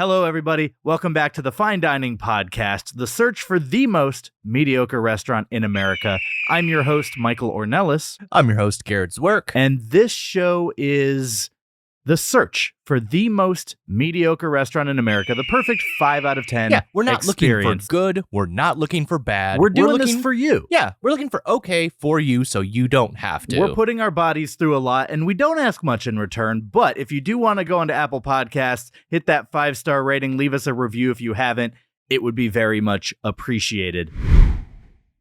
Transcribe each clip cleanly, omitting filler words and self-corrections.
Hello, everybody. Welcome back to the Fine Dining Podcast, the search for the most mediocre restaurant in America. I'm your host, Michael Ornelas. I'm your host, Garrett Zwerk. And this show is the search for the most mediocre restaurant in America, the perfect 5 out of 10 Yeah, we're not experience. looking for good. We're not looking for bad. We're doing looking this for you. Yeah, we're looking for okay for you so you don't have to. We're putting our bodies through a lot, and we don't ask much in return. But if you do want to go onto Apple Podcasts, hit that 5-star rating, leave us a review if you haven't. It would be very much appreciated.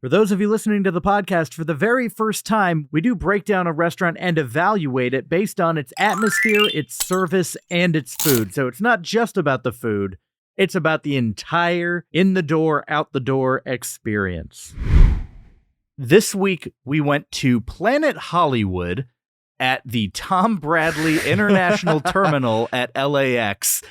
For those of you listening to the podcast for the very first time, we do break down a restaurant and evaluate it based on its atmosphere, its service, and its food. So it's not just about the food, it's about the entire in-the-door, out-the-door experience. This week, we went to Planet Hollywood at the Tom Bradley International Terminal at LAX.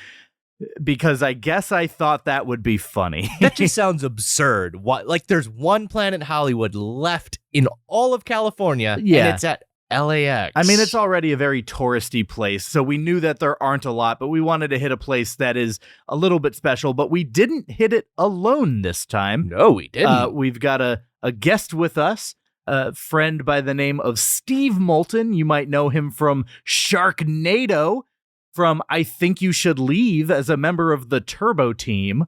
Because I guess I thought that would be funny. That just sounds absurd. What? Like there's one Planet Hollywood left in all of California, and it's at LAX. I mean, it's already a very touristy place, so we knew that there aren't a lot, but we wanted to hit a place that is a little bit special, but we didn't hit it alone this time. No, we didn't. We've got a guest with us, a friend by the name of Steve Moulton. You might know him from Sharknado, from I Think You Should Leave as a member of the Turbo team.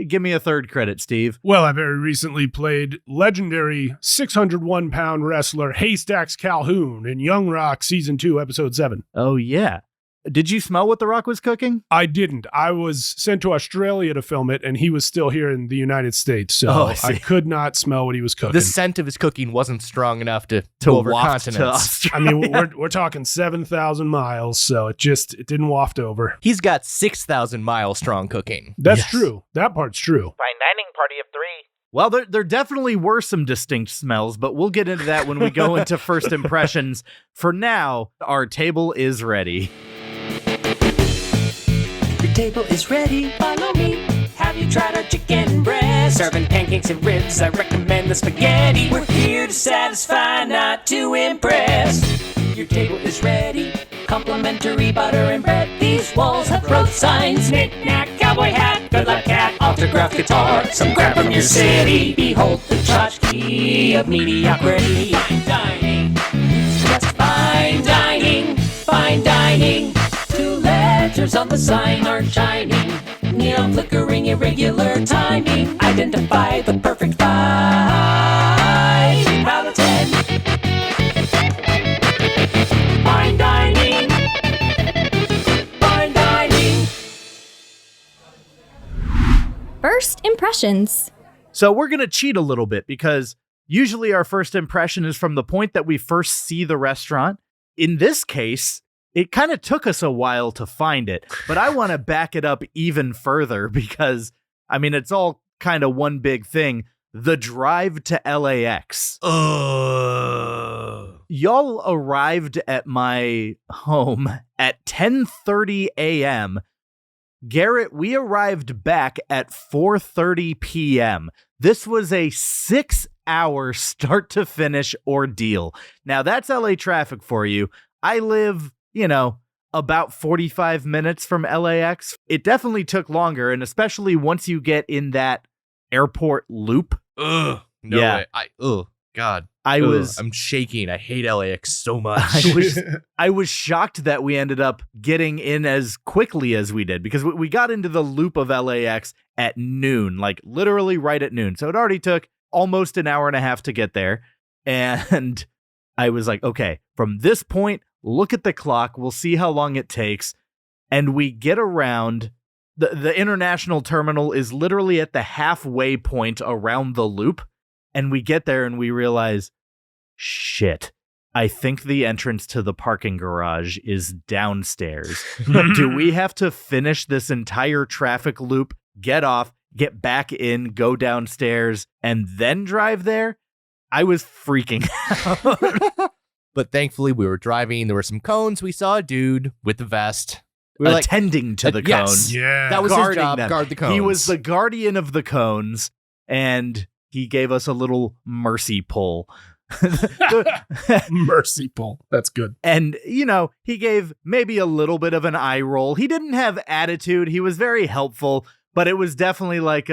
Give me a third credit, Steve. Well, I very recently played legendary 601-pound wrestler Haystacks Calhoun in Young Rock Season 2, Episode 7. Oh, yeah. Did you smell what The Rock was cooking? I didn't. I was sent to Australia to film it, and he was still here in the United States, so I could not smell what he was cooking. The scent of his cooking wasn't strong enough to go over continents. I mean, we're talking 7,000 miles, so it didn't waft over. He's got 6,000 mile strong cooking. That's true. That part's true. Fine dining party of 3. Well, there definitely were some distinct smells, but we'll get into that when we go into first impressions. For now, our table is ready. Your table is ready, follow me. Have you tried our chicken breast? Serving pancakes and ribs, I recommend the spaghetti. We're here to satisfy, not to impress. Your table is ready, complimentary butter and bread. These walls have road signs, knick-knack, cowboy hat, good luck cat, autographed guitar, some crap from your city. Behold the tchotchke of mediocrity. Fine dining, just fine dining, fine dining. Letters on the sign are shining, neon flickering, irregular timing. Identify the perfect 5 out of 10. Fine dining, fine dining. First impressions. So we're going to cheat a little bit because usually our first impression is from the point that we first see the restaurant. In this case, it kind of took us a while to find it, but I want to back it up even further because, I mean, it's all kind of one big thing. The drive to LAX. Y'all arrived at my home at 10:30 a.m. Garrett, we arrived back at 4:30 p.m. This was a 6-hour start-to-finish ordeal. Now, that's LA traffic for you. I live, about 45 minutes from LAX. It definitely took longer, and especially once you get in that airport loop. Ugh. No way. God. I'm shaking. I hate LAX so much. I was shocked that we ended up getting in as quickly as we did because we got into the loop of LAX at noon, like literally right at noon. So it already took almost an hour and a half to get there. And I was like, okay, from this point, look at the clock. We'll see how long it takes. And we get around. The international terminal is literally at the halfway point around the loop. And we get there and we realize, shit, I think the entrance to the parking garage is downstairs. Do we have to finish this entire traffic loop, get off, get back in, go downstairs, and then drive there? I was freaking out. But thankfully, we were driving. There were some cones. We saw a dude with the vest. We were attending to the cones. Yeah. That was his job, guard the cones. He was the guardian of the cones, and he gave us a little mercy pull. Merciful. That's good. And, he gave maybe a little bit of an eye roll. He didn't have attitude. He was very helpful, but it was definitely like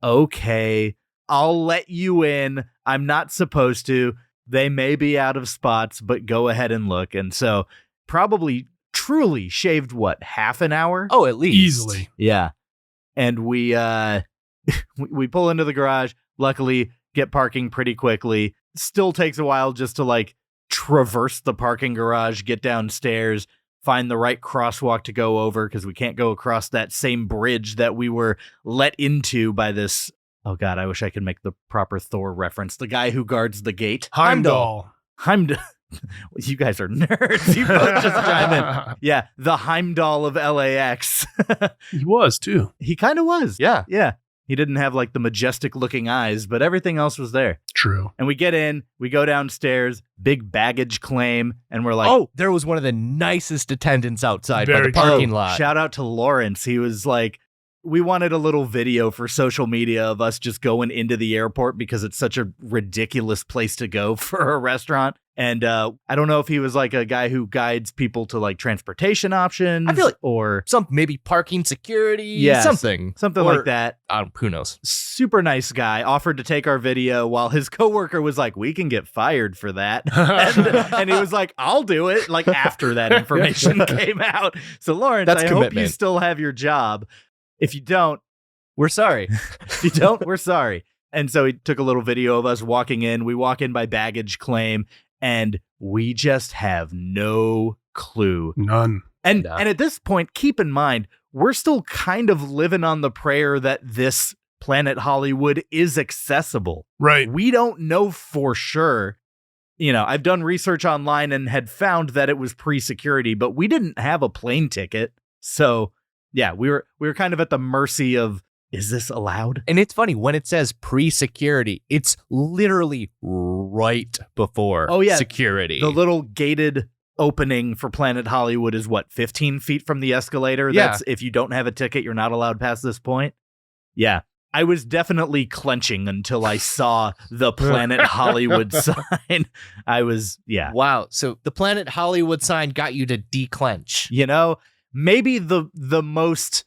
okay, I'll let you in. I'm not supposed to. They may be out of spots, but go ahead and look. And so probably truly shaved, half an hour? Oh, at least. Easily. Yeah. And we we pull into the garage, luckily get parking pretty quickly. Still takes a while just to traverse the parking garage, get downstairs, find the right crosswalk to go over because we can't go across that same bridge that we were let into by this. Oh God, I wish I could make the proper Thor reference. The guy who guards the gate. Heimdall. You guys are nerds. You both just chime in. Yeah, the Heimdall of LAX. He was too. He kind of was. Yeah. Yeah. He didn't have the majestic looking eyes, but everything else was there. True. And we get in, we go downstairs, big baggage claim, and we're like, oh, there was one of the nicest attendants outside by Very the parking lot. Shout out to Lawrence. He was like, we wanted a little video for social media of us just going into the airport because it's such a ridiculous place to go for a restaurant. And I don't know if he was a guy who guides people to transportation options. I feel like or some maybe parking security, Yes, something like that. Who knows? Super nice guy, offered to take our video while his coworker was like, we can get fired for that. and he was like, I'll do it. After that information came out. So Lawrence, That's I commitment. hope you still have your job. If you don't, We're sorry. if you don't, we're sorry. And so he took a little video of us walking in. We walk in by baggage claim, and we just have no clue. None. And No. and at this point, keep in mind, we're still kind of living on the prayer that this Planet Hollywood is accessible. Right. We don't know for sure. I've done research online and had found that it was pre-security, but we didn't have a plane ticket. So yeah, we were kind of at the mercy of, is this allowed? And it's funny, when it says pre-security, it's literally right before security. The little gated opening for Planet Hollywood is 15 feet from the escalator? Yeah. That's, if you don't have a ticket, you're not allowed past this point? Yeah. I was definitely clenching until I saw the Planet Hollywood sign. Wow. So the Planet Hollywood sign got you to declench. Maybe the most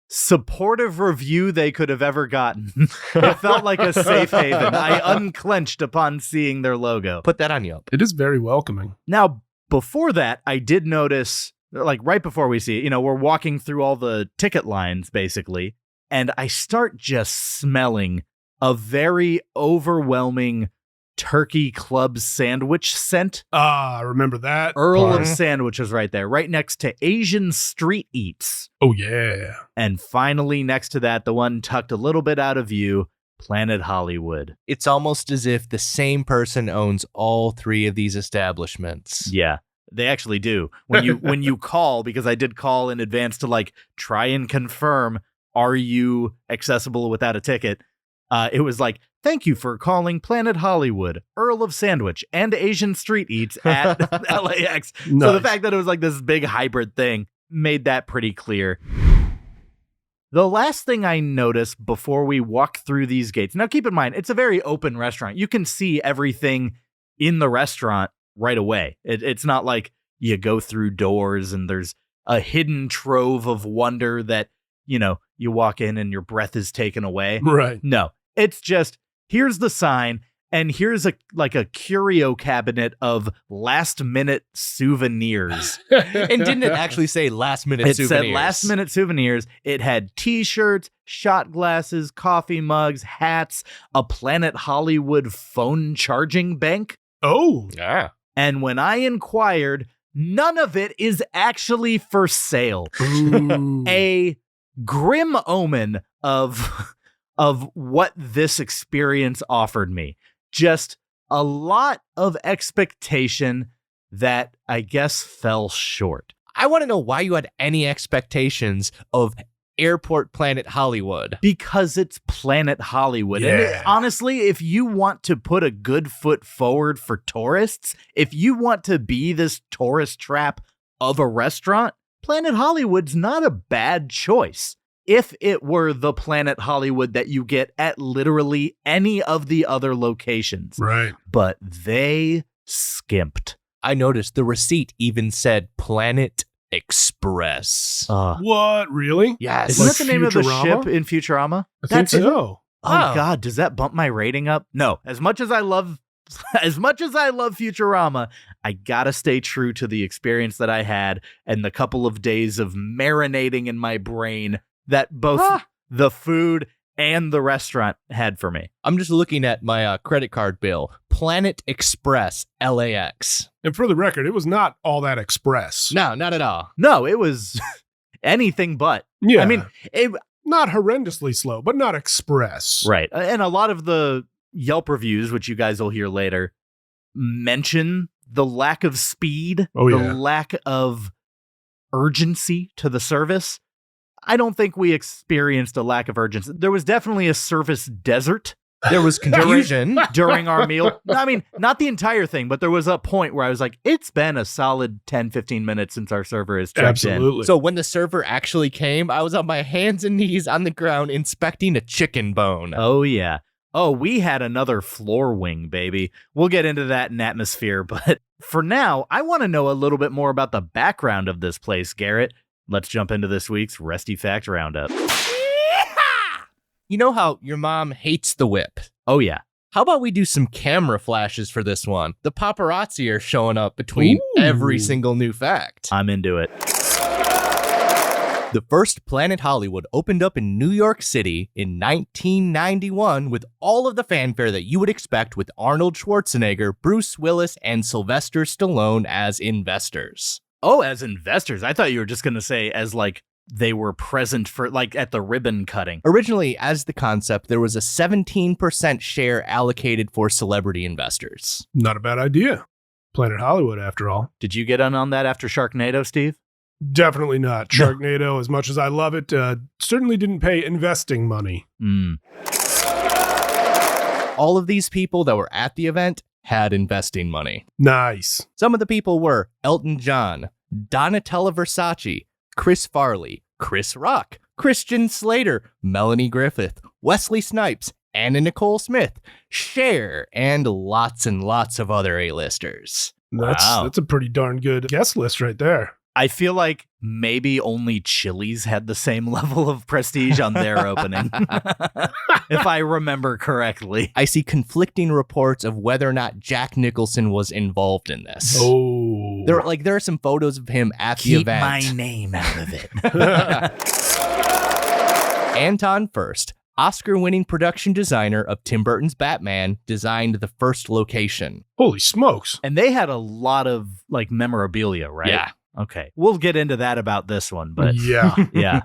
supportive review they could have ever gotten. It felt like a safe haven. I unclenched upon seeing their logo. Put that on Yelp. It is very welcoming. Now, before that, I did notice, right before we see it, we're walking through all the ticket lines, basically, and I start just smelling a very overwhelming turkey club sandwich scent. I remember that. Earl part. of Sandwiches right there, right next to Asian Street Eats. Oh, yeah. And finally, next to that, the one tucked a little bit out of view, Planet Hollywood. It's almost as if the same person owns all three of these establishments. Yeah, they actually do. When you call, because I did call in advance to try and confirm, are you accessible without a ticket? It was like, thank you for calling Planet Hollywood, Earl of Sandwich, and Asian Street Eats at LAX. Nice. So the fact that it was this big hybrid thing made that pretty clear. The last thing I noticed before we walk through these gates, now keep in mind, it's a very open restaurant. You can see everything in the restaurant right away. It's not like you go through doors and there's a hidden trove of wonder that, you walk in and your breath is taken away. Right. No, it's just, here's the sign, and here's a curio cabinet of last minute souvenirs. And didn't it actually say last minute It souvenirs? said last minute souvenirs. It had t-shirts, shot glasses, coffee mugs, hats, a Planet Hollywood phone charging bank. Oh. Yeah. And when I inquired, none of it is actually for sale. Ooh. A grim omen of what this experience offered me. Just a lot of expectation that I guess fell short. I want to know why you had any expectations of Airport Planet Hollywood. Because it's Planet Hollywood. Yeah. And honestly, if you want to put a good foot forward for tourists, if you want to be this tourist trap of a restaurant, Planet Hollywood's not a bad choice. if it were the Planet Hollywood that you get at literally any of the other locations. Right. But they skimped. I noticed the receipt even said Planet Express. What? Really? Yes. Isn't Like that the name of the Futurama? ship in Futurama? I think so. Oh God, does that bump my rating up? No. As much as I love Futurama, I gotta stay true to the experience that I had and the couple of days of marinating in my brain that both the food and the restaurant had for me. I'm just looking at my credit card bill. Planet Express, LAX. And for the record, it was not all that express. No, not at all. No, it was anything but. Yeah. I mean, not horrendously slow, but not express. right. And a lot of the Yelp reviews, which you guys will hear later, mention the lack of speed, the lack of urgency to the service. I don't think we experienced a lack of urgency. There was definitely a service desert. There was confusion. During our meal. I mean, not the entire thing, but there was a point where I was like, it's been a solid 10, 15 minutes since our server has checked Absolutely. in. So when the server actually came, I was on my hands and knees on the ground inspecting a chicken bone. Oh, yeah. Oh, we had another floor wing, baby. We'll get into that in atmosphere, but for now, I want to know a little bit more about the background of this place, Garrett. Let's jump into this week's Resty Fact Roundup. You know how your mom hates the whip? Oh, yeah. How about we do some camera flashes for this one? The paparazzi are showing up between every single new fact. I'm into it. The first Planet Hollywood opened up in New York City in 1991 with all of the fanfare that you would expect with Arnold Schwarzenegger, Bruce Willis, and Sylvester Stallone as investors. Oh, as investors. I thought you were just going to say as like they were present for like at the ribbon cutting. Originally, as the concept, there was a 17% share allocated for celebrity investors. Not a bad idea. Planet Hollywood, after all. Did you get in on that after Sharknado, Steve? Definitely not. Sharknado, as much as I love it, certainly didn't pay investing money. All of these people that were at the event had investing money. Nice. Some of the people were Elton John, Donatella Versace, Chris Farley, Chris Rock, Christian Slater, Melanie Griffith, Wesley Snipes, Anna Nicole Smith, Cher, and lots of other A-listers. That's a pretty darn good guest list right there. I feel like maybe only Chili's had the same level of prestige on their opening, if I remember correctly. I see conflicting reports of whether or not Jack Nicholson was involved in this. Oh. There are some photos of him at the Keep event. my name out of it. Anton Furst, Oscar-winning production designer of Tim Burton's Batman, designed the first location. Holy smokes. And they had a lot of like memorabilia, right? Yeah. Okay. We'll get into that about this one, but Yeah. yeah.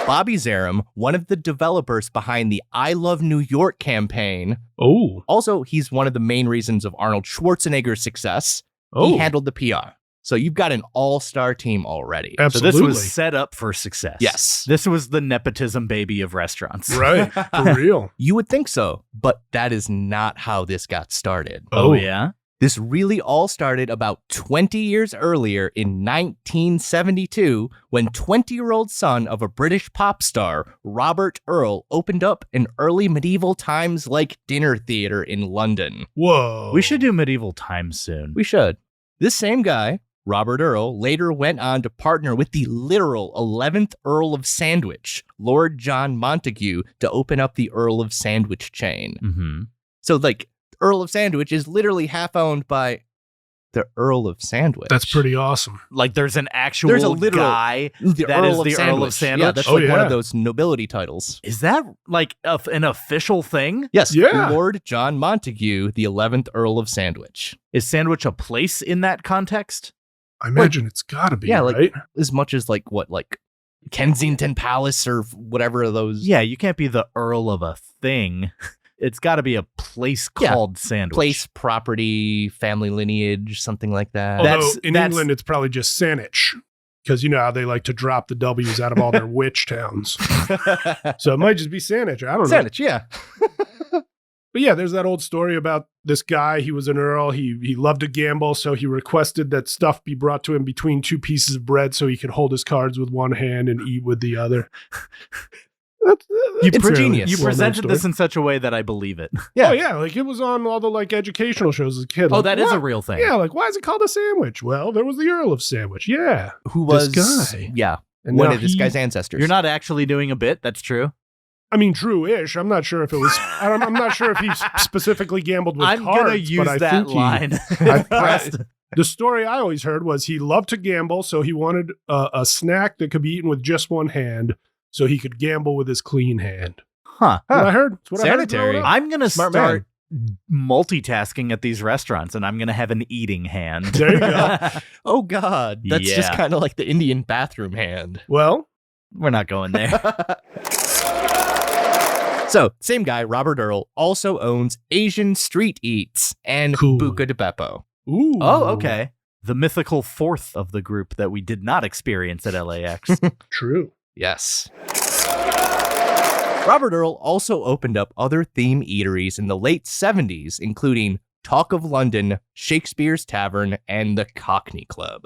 Bobby Zarum, one of the developers behind the I Love New York campaign. Oh. Also, he's one of the main reasons of Arnold Schwarzenegger's success. Oh. He handled the PR. So you've got an all-star team already. Absolutely. So this was set up for success. Yes. This was the nepotism baby of restaurants. Right. For real. You would think so, but that is not how this got started. Oh, yeah? This really all started about 20 years earlier in 1972 when 20-year-old son of a British pop star, Robert Earl, opened up an early medieval times-like dinner theater in London. Whoa. We should do medieval times soon. We should. This same guy, Robert Earl, later went on to partner with the literal 11th Earl of Sandwich, Lord John Montagu, to open up the Earl of Sandwich chain. Mm-hmm. So, like, Earl of Sandwich is literally half owned by the Earl of Sandwich. That's pretty awesome. Like there's an actual The guy that is the Earl of Sandwich. Yeah, that's Oh, like one yeah. of those nobility titles. Is that like an official thing? Yes, Yeah. Lord John Montagu, the 11th Earl of Sandwich. Is Sandwich a place in that context? I imagine it's gotta be, Yeah, right? like as much as like Kensington Palace or whatever of those. Yeah, you can't be the Earl of a thing. It's got to be a place Yeah. called Sandwich. Place, property, family lineage, something like that. Although in England, it's probably just Saanich. Because you know how they like to drop the W's out of all their witch towns. So it might just be Saanich. I don't know. Sandwich, yeah. But yeah, there's that old story about this guy. He was an earl. He loved to gamble, so he requested that stuff be brought to him between two pieces of bread so he could hold his cards with one hand and eat with the other. It's genius. You presented this in such a way that I believe it. Yeah. Oh, yeah. Like, it was on all the, like, educational shows as a kid. Oh, like, that is what? a real thing. Yeah, like, why is it called a sandwich? Well, there was the Earl of Sandwich. Yeah. Who was this guy. Yeah. And One now of this guy's ancestors. You're not actually doing a bit. That's true. I mean, true-ish. I'm not sure if it was. I'm not sure if he specifically gambled with I'm cards. going to use but I that think line. The story I always heard was he loved to gamble, so he wanted a snack that could be eaten with just one hand, so he could gamble with his clean hand. Huh. That's what I heard. That's what Sanitary. I heard growing up. I'm going to Smart start multitasking at these restaurants, and I'm going to have an eating hand. There you go. Oh, God. That's just Yeah. kind of like the Indian bathroom hand. Well, We're not going there. So, same guy, Robert Earl, also owns Asian Street Eats and Cool. Buca de Beppo. ooh. Oh, okay. The mythical fourth of the group that we did not experience at LAX. True. Yes. Robert Earl also opened up other theme eateries in the late 70s, including Talk of London, Shakespeare's Tavern, and the Cockney Club.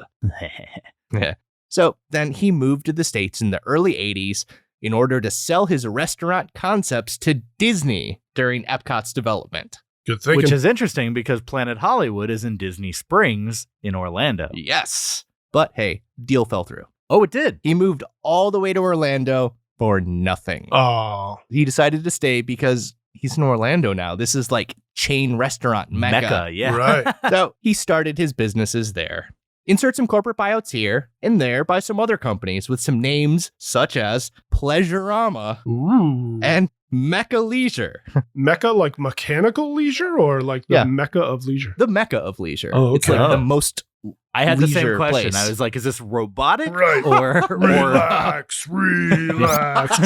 So then he moved to the States in the early 80s in order to sell his restaurant concepts to Disney during Epcot's development. Good thinking. Which is interesting because Planet Hollywood is in Disney Springs in Orlando. Yes. But hey, deal fell through. Oh, it did. He moved all the way to Orlando for nothing. Oh. He decided to stay because he's in Orlando now. This is like chain restaurant Mecca. Yeah. Right. So he started his businesses there. Insert some corporate buyouts here and there by some other companies with some names such as Pleasurama Ooh. and Mecca Leisure. Mecca, like mechanical leisure or like the Yeah. Mecca of leisure? The Mecca of Leisure. Oh, It's okay. like the most I had the same leisure question. place. I was like, is this robotic? Right. Or Relax, relax.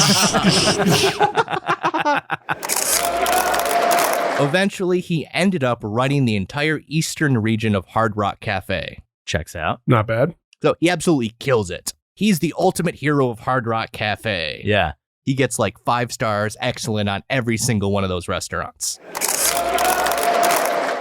Eventually, he ended up running the entire eastern region of Hard Rock Cafe. Checks out. Not bad. So he absolutely kills it. He's the ultimate hero of Hard Rock Cafe. Yeah. He gets like 5 stars, excellent on every single one of those restaurants.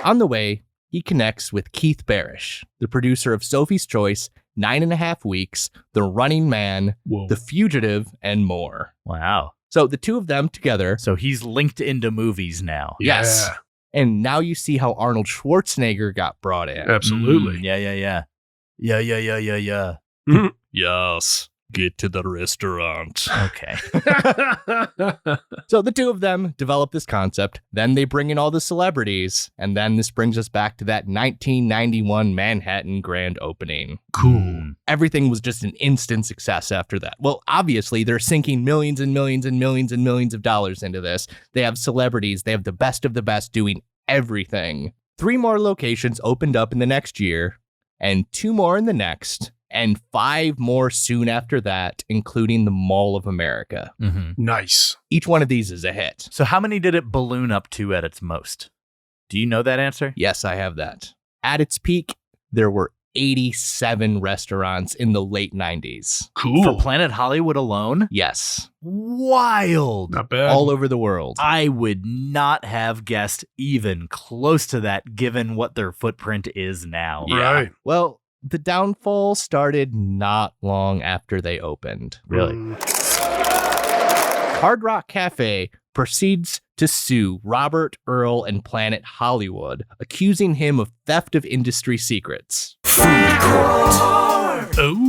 On the way, he connects with Keith Barish, the producer of Sophie's Choice, 9.5 Weeks, The Running Man, Whoa. The Fugitive, and more. Wow. So the two of them together, So he's linked into movies now. yes. Yeah, And now you see how Arnold Schwarzenegger got brought in. absolutely. Yeah. Yes. Get to the restaurant. Okay. So the two of them develop this concept, then they bring in all the celebrities, and then this brings us back to that 1991 Manhattan grand opening. Cool. Everything was just an instant success after that. Well, obviously, they're sinking millions and millions and millions and millions of dollars into this. They have celebrities, they have the best of the best doing everything. 3 more locations opened up in the next year, and 2 more in the next, and 5 more soon after that, including the Mall of America. Mhm. Nice. Each one of these is a hit. So how many did it balloon up to at its most? Do you know that answer? Yes, I have that. At its peak, there were 87 restaurants in the late 90s. Cool. For Planet Hollywood alone? Yes, Wild. Not bad. all over the world. I would not have guessed even close to that given what their footprint is now. Right. Well, the downfall started not long after they opened. Really? Hard Rock Cafe proceeds to sue Robert Earl and Planet Hollywood, accusing him of theft of industry secrets. Oh.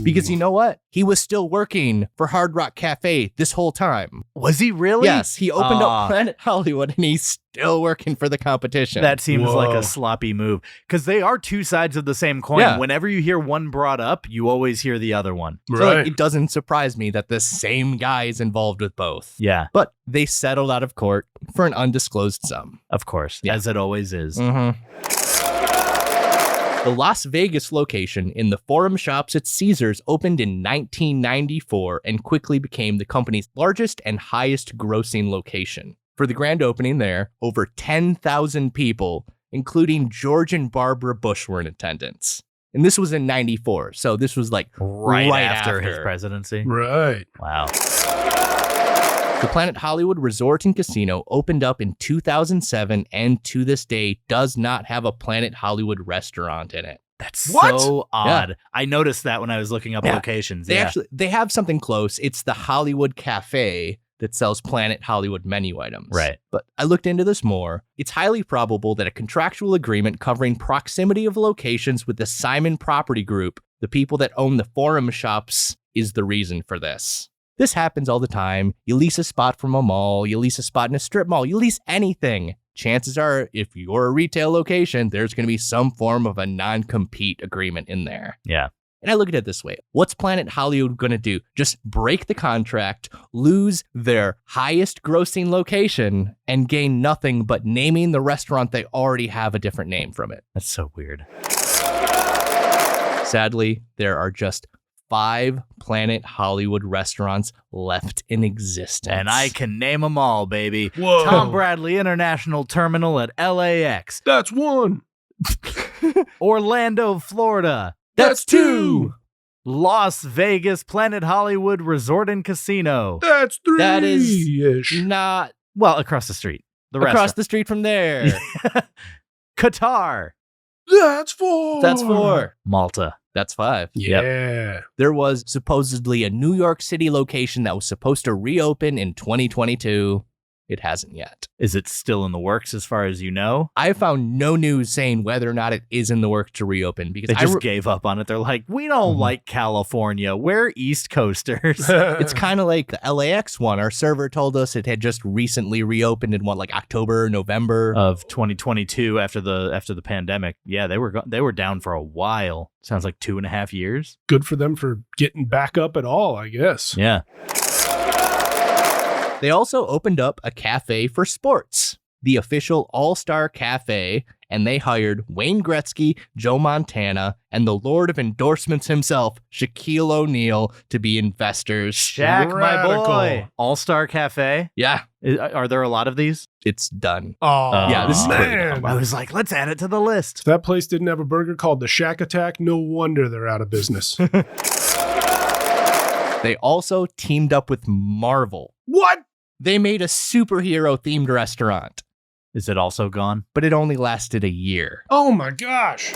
Because you know what? He was still working for Hard Rock Cafe this whole time. Was he really? Yes, he opened Ah. up Planet Hollywood and he's still working for the competition. That seems like Whoa. a sloppy move because they are two sides of the same coin. Yeah. Whenever you hear one brought up, you always hear the other one. So Right. like, it doesn't surprise me that the same guy is involved with both. Yeah, But they settled out of court for an undisclosed sum. of course, Yeah. as it always is. The Las Vegas location in the Forum Shops at Caesars opened in 1994 and quickly became the company's largest and highest grossing location. For the grand opening there, over 10,000 people, including George and Barbara Bush, were in attendance. And this was in 94, so this was like Right, right after his presidency. Right. Wow. The Planet Hollywood Resort and Casino opened up in 2007 and to this day does not have a Planet Hollywood restaurant in it. That's What? so odd. Yeah. I noticed that when I was looking up Yeah. locations. They have something close. It's the Hollywood Cafe that sells Planet Hollywood menu items. Right. But I looked into this more. It's highly probable that a contractual agreement covering proximity of locations with the Simon Property Group, the people that own the Forum shops, is the reason for this. This happens all the time. You lease a spot from a mall, you lease a spot in a strip mall, you lease anything. Chances are, if you're a retail location, there's going to be some form of a non-compete agreement in there. Yeah. And I look at it this way. What's Planet Hollywood going to do? Just break the contract, lose their highest grossing location, and gain nothing but naming the restaurant they already have a different name from it. That's so weird. Sadly, there are just 5 Planet Hollywood restaurants left in existence. And I can name them all, baby. Whoa. Tom Bradley International Terminal at LAX. That's 1. Orlando, Florida. That's 2. Las Vegas Planet Hollywood Resort and Casino. That's 3. That is ish. Not Well, across the street. The across restaurant. the street from there. Qatar. That's 4. That's 4. Malta. That's 5. Yeah. There was supposedly a New York City location that was supposed to reopen in 2022. It hasn't yet. Is it still in the works as far as you know? I found no news saying whether or not it is in the works to reopen because They just gave up on it. They're like, we don't like California. We're East Coasters. it's kind of like the LAX one. Our server told us it had just recently reopened in like October, November. Of 2022 after the pandemic. Yeah, they were down for a while. Sounds like 2.5 years. Good for them for getting back up at all, I guess. Yeah. They also opened up a cafe for sports, the official All-Star Cafe, and they hired Wayne Gretzky, Joe Montana, and the Lord of Endorsements himself, Shaquille O'Neal, to be investors. Shaq, my boy. All-Star Cafe. Yeah, Are there a lot of these? it's done. Oh, Yeah, this is man. I was like, let's add it to the list. If that place didn't have a burger called the Shack Attack, no wonder they're out of business. They also teamed up with Marvel. What? They made a superhero-themed restaurant, Is it also gone? but it only lasted a year. Oh my gosh.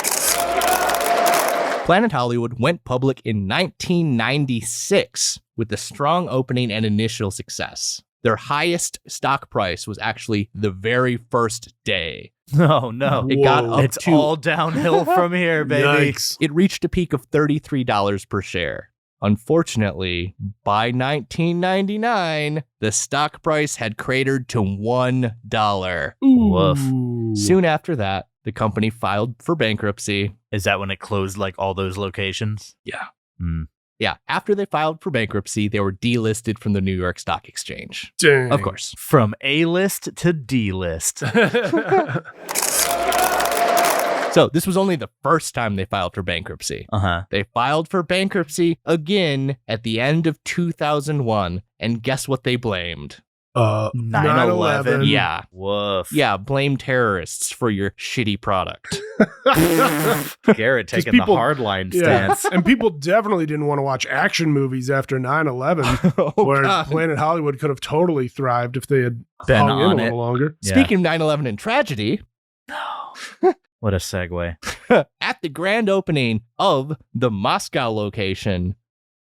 Planet Hollywood went public in 1996 with a strong opening and initial success. Their highest stock price was actually the very first day. Oh, no. It got Whoa. up It's to, all downhill from here, baby. Yikes. it reached a peak of $33 per share. Unfortunately, by 1999, the stock price had cratered to $1. Woof. Ooh. Soon after that, the company filed for bankruptcy. Is that when it closed like all those locations? Yeah. Hmm. Yeah, after they filed for bankruptcy, they were delisted from the New York Stock Exchange. Dang. Of course. From A-list to D-list. So this was only the first time they filed for bankruptcy. Uh-huh. They filed for bankruptcy again at the end of 2001, and guess what they blamed? 9/11. Yeah. Woof. Yeah, blame terrorists for your shitty product. Garrett taking people- the hardline Yeah. stance. And people definitely didn't want to watch action movies after 9/11, where God. Planet Hollywood could have totally thrived if they had Been hung in on a it. little longer. Yeah. Speaking of 9/11 and tragedy, What a segue. at the grand opening of the Moscow location,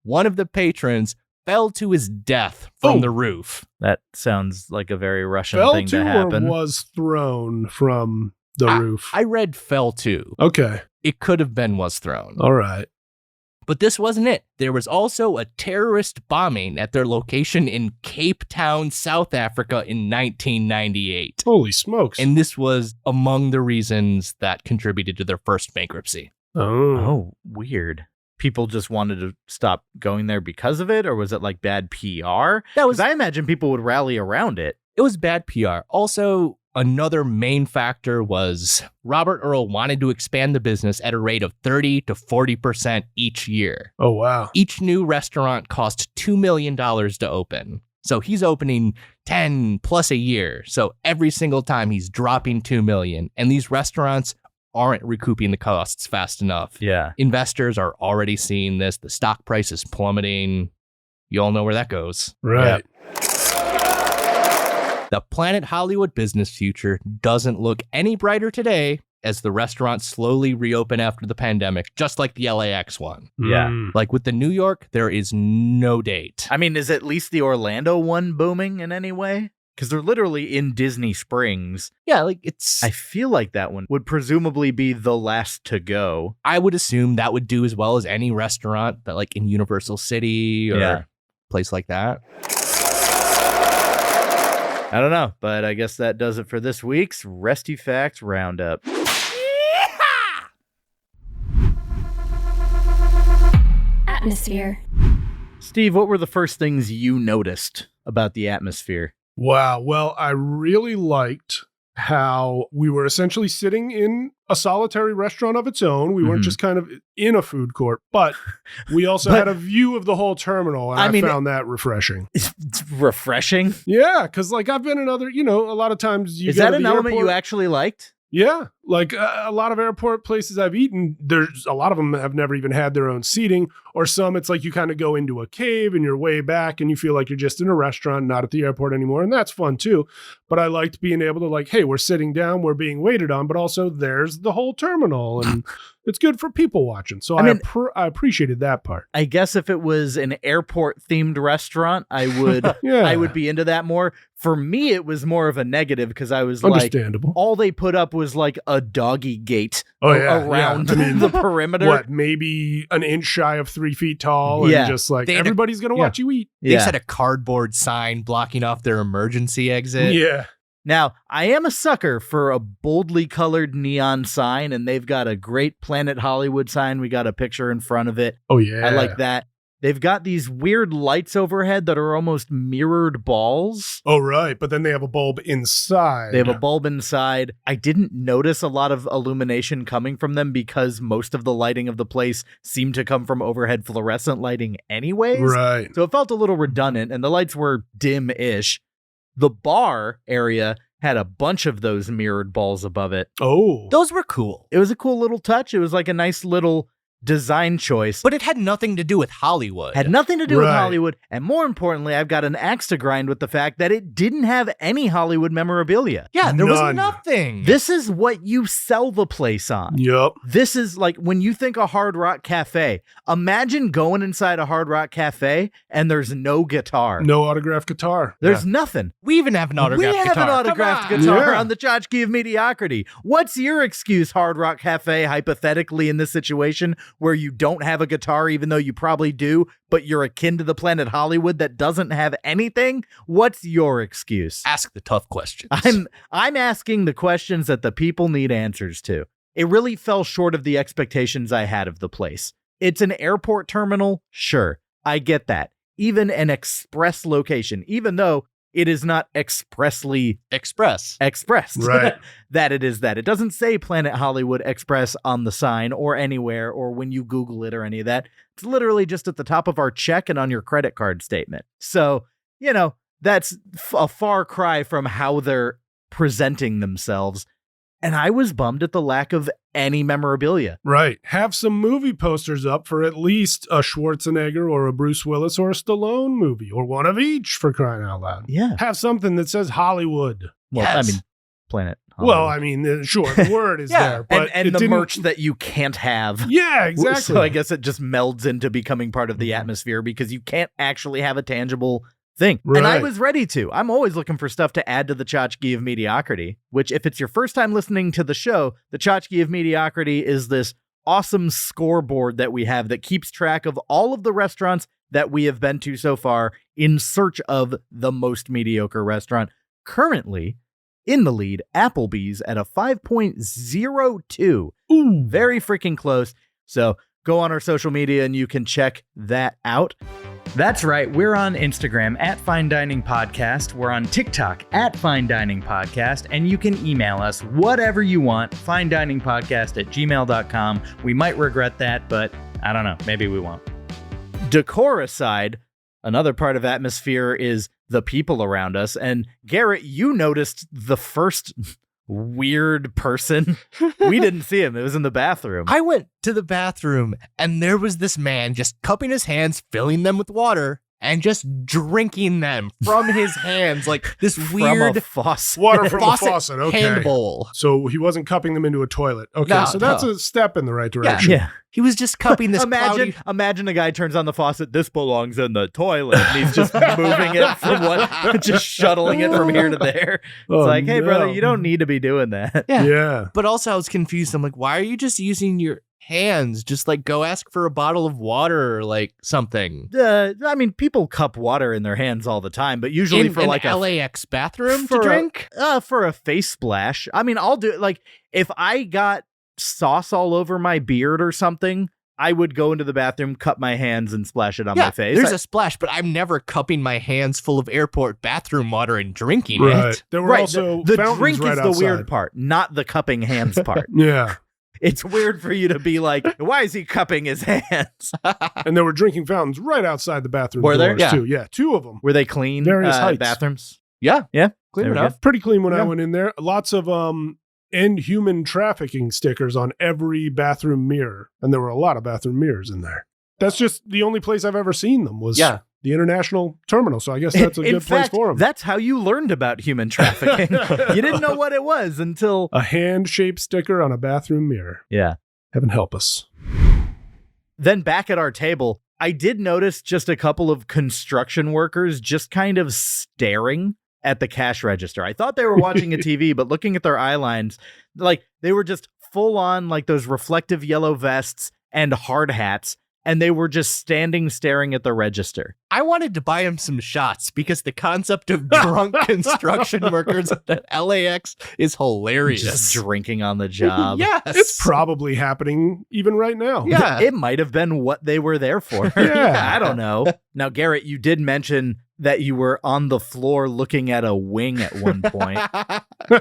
one of the patrons fell to his death from Oh. the roof. That sounds like a very Russian Fell thing to to or happen. was thrown from the roof? I read fell to. Okay. It could have been was thrown. All right. But this wasn't it. There was also a terrorist bombing at their location in Cape Town, South Africa in 1998. Holy smokes. And this was among the reasons that contributed to their first bankruptcy. Oh, weird. People just wanted to stop going there because of it, or was it like bad PR? That was Because I imagine people would rally around it. It was bad PR. Also, another main factor was Robert Earl wanted to expand the business at a rate of 30 to 40% each year. Oh, wow. Each new restaurant cost $2 million to open. So he's opening 10 plus a year. So every single time he's dropping $2 million. And these restaurants aren't recouping the costs fast enough. Yeah. Investors are already seeing this. The stock price is plummeting. You all know where that goes. Right. The Planet Hollywood business future doesn't look any brighter today as the restaurants slowly reopen after the pandemic, just like the LAX one. Yeah. Like with the New York, there is no date. I mean, is at least the Orlando one booming in any way? Because they're literally in Disney Springs. Yeah, like it's... I feel like that one would presumably be the last to go. I would assume that would do as well as any restaurant that like in Universal City or a place like that. I don't know, but I guess that does it for this week's Resty Facts Roundup. Atmosphere. Steve, what were the first things you noticed about the atmosphere? Wow. Well, I really liked how we were essentially sitting in a solitary restaurant of its own. We weren't just kind of in a food court, but we also had a view of the whole terminal, and I found that refreshing. It's refreshing? Yeah, because like I've been in other, a lot of times you Is go that to an the element airport. you actually liked? Yeah, like a lot of airport places I've eaten, there's a lot of them have never even had their own seating, or some it's like you kind of go into a cave and you're way back and you feel like you're just in a restaurant, not at the airport anymore, and that's fun too. But I liked being able to like, hey, we're sitting down, we're being waited on, but also there's the whole terminal, and it's good for people watching. So I appreciated that part. I guess if it was an airport themed restaurant, I would I would be into that more. For me, it was more of a negative because I was like, Understandable. all they put up was like a doggy gate around the perimeter. What, maybe an inch shy of 3 feet tall, and just like everybody's gonna watch you eat. They just had a cardboard sign blocking off their emergency exit. Yeah. Now, I am a sucker for a boldly colored neon sign, and they've got a great Planet Hollywood sign. We got a picture in front of it. Oh, yeah. I like that. They've got these weird lights overhead that are almost mirrored balls. Oh, right. But then they have a bulb inside. They have a bulb inside. I didn't notice a lot of illumination coming from them because most of the lighting of the place seemed to come from overhead fluorescent lighting anyways. Right. So it felt a little redundant, and the lights were dim-ish. The bar area had a bunch of those mirrored balls above it. Oh. Those were cool. It was a cool little touch. It was like a nice little design choice. But it had nothing to do with Hollywood. Had nothing to do with Right. Hollywood. And more importantly, I've got an axe to grind with the fact that it didn't have any Hollywood memorabilia. Yeah, there was None. nothing. This is what you sell the place on. Yep. This is like when you think a Hard Rock Cafe, imagine going inside a Hard Rock Cafe and there's no guitar. No autographed guitar. There's nothing. We even have an autographed We guitar. have an autographed Come on. guitar Yeah. on the tchotchke of mediocrity. What's your excuse, Hard Rock Cafe, hypothetically in this situation where you don't have a guitar, even though you probably do, but you're akin to the Planet Hollywood that doesn't have anything? What's your excuse? Ask the tough questions. I'm asking the questions that the people need answers to. It really fell short of the expectations I had of the place. It's an airport terminal, sure, I get that. Even an express location, even though it is not expressly expressed. Right. That it is that. It doesn't say Planet Hollywood Express on the sign or anywhere or when you Google it or any of that. It's literally just at the top of our check and on your credit card statement. So, that's a far cry from how they're presenting themselves. And I was bummed at the lack of any memorabilia. Right. Have some movie posters up for at least a Schwarzenegger or a Bruce Willis or a Stallone movie, or one of each, for crying out loud. Yeah. Have something that says Hollywood. Well, Yes. I mean, Planet Hollywood. Well, I mean, sure, the word is Yeah, there, but and it the didn't- merch that you can't have. Yeah, exactly. So I guess it just melds into becoming part of the atmosphere because you can't actually have a tangible thing. And I Right. was ready to. I'm always looking for stuff to add to the tchotchke of mediocrity, which if it's your first time listening to the show, the tchotchke of mediocrity is this awesome scoreboard that we have that keeps track of all of the restaurants that we have been to so far in search of the most mediocre restaurant. Currently, in the lead, Applebee's at a 5.02. Ooh. Very freaking close. So go on our social media and you can check that out. That's right. We're on Instagram at Fine Dining Podcast. We're on TikTok at Fine Dining Podcast. And you can email us whatever you want, finediningpodcast@gmail.com. We might regret that, but I don't know. Maybe we won't. Decor aside, another part of atmosphere is the people around us. And Garrett, you noticed the first weird person. We didn't see him. It was in the bathroom. I went to the bathroom and there was this man just cupping his hands, filling them with water, and just drinking them from his hands like this From weird a faucet. Water from the faucet. Okay. hand bowl. So he wasn't cupping them into a toilet. Okay, No, so that's no. a step in the right direction. Yeah. He was just cupping this cloudy. Imagine a guy turns on the faucet. This belongs in the toilet. And he's just moving it from just shuttling it from here to there. It's Oh, like, hey, no. brother, you don't need to be doing that. Yeah. Yeah. But also I was confused. I'm like, why are you just using your hands? Just like go ask for a bottle of water or like something. I mean, people cup water in their hands all the time, but usually In for an like a LAX bathroom to for a- drink? for a face splash. I mean, I'll do it. Like if I got sauce all over my beard or something, I would go into the bathroom, cup my hands, and splash it on my face. There's a splash, but I'm never cupping my hands full of airport bathroom water and drinking Right. it. There were right. also The fountains drink right is the outside. weird part, not the cupping hands part. Yeah. It's weird for you to be like, why is he cupping his hands? And there were drinking fountains right outside the bathroom Were there? doors, Yeah. too. Yeah, 2 of them. Were they clean Various heights. bathrooms? Yeah. Yeah. Clean There we enough. Pretty clean when I Yeah. went in there. Lots of end human trafficking stickers on every bathroom mirror. And there were a lot of bathroom mirrors in there. That's just the only place I've ever seen them was Yeah. the international terminal. So I guess that's a In good place fact, for them. that's how you learned about human trafficking. You didn't know what it was until... A hand-shaped sticker on a bathroom mirror. Yeah. Heaven help us. Then back at our table, I did notice just a couple of construction workers just kind of staring at the cash register. I thought they were watching a TV, but looking at their eye lines, like they were just full on like those reflective yellow vests and hard hats, and they were just standing staring at the register. I wanted to buy him some shots because the concept of drunk construction workers at LAX is hilarious. Just drinking on the job. Yes. It's probably happening even right now. Yeah. It might have been what they were there for. Yeah. I don't know. Now, Garrett, you did mention that you were on the floor looking at a wing at one point.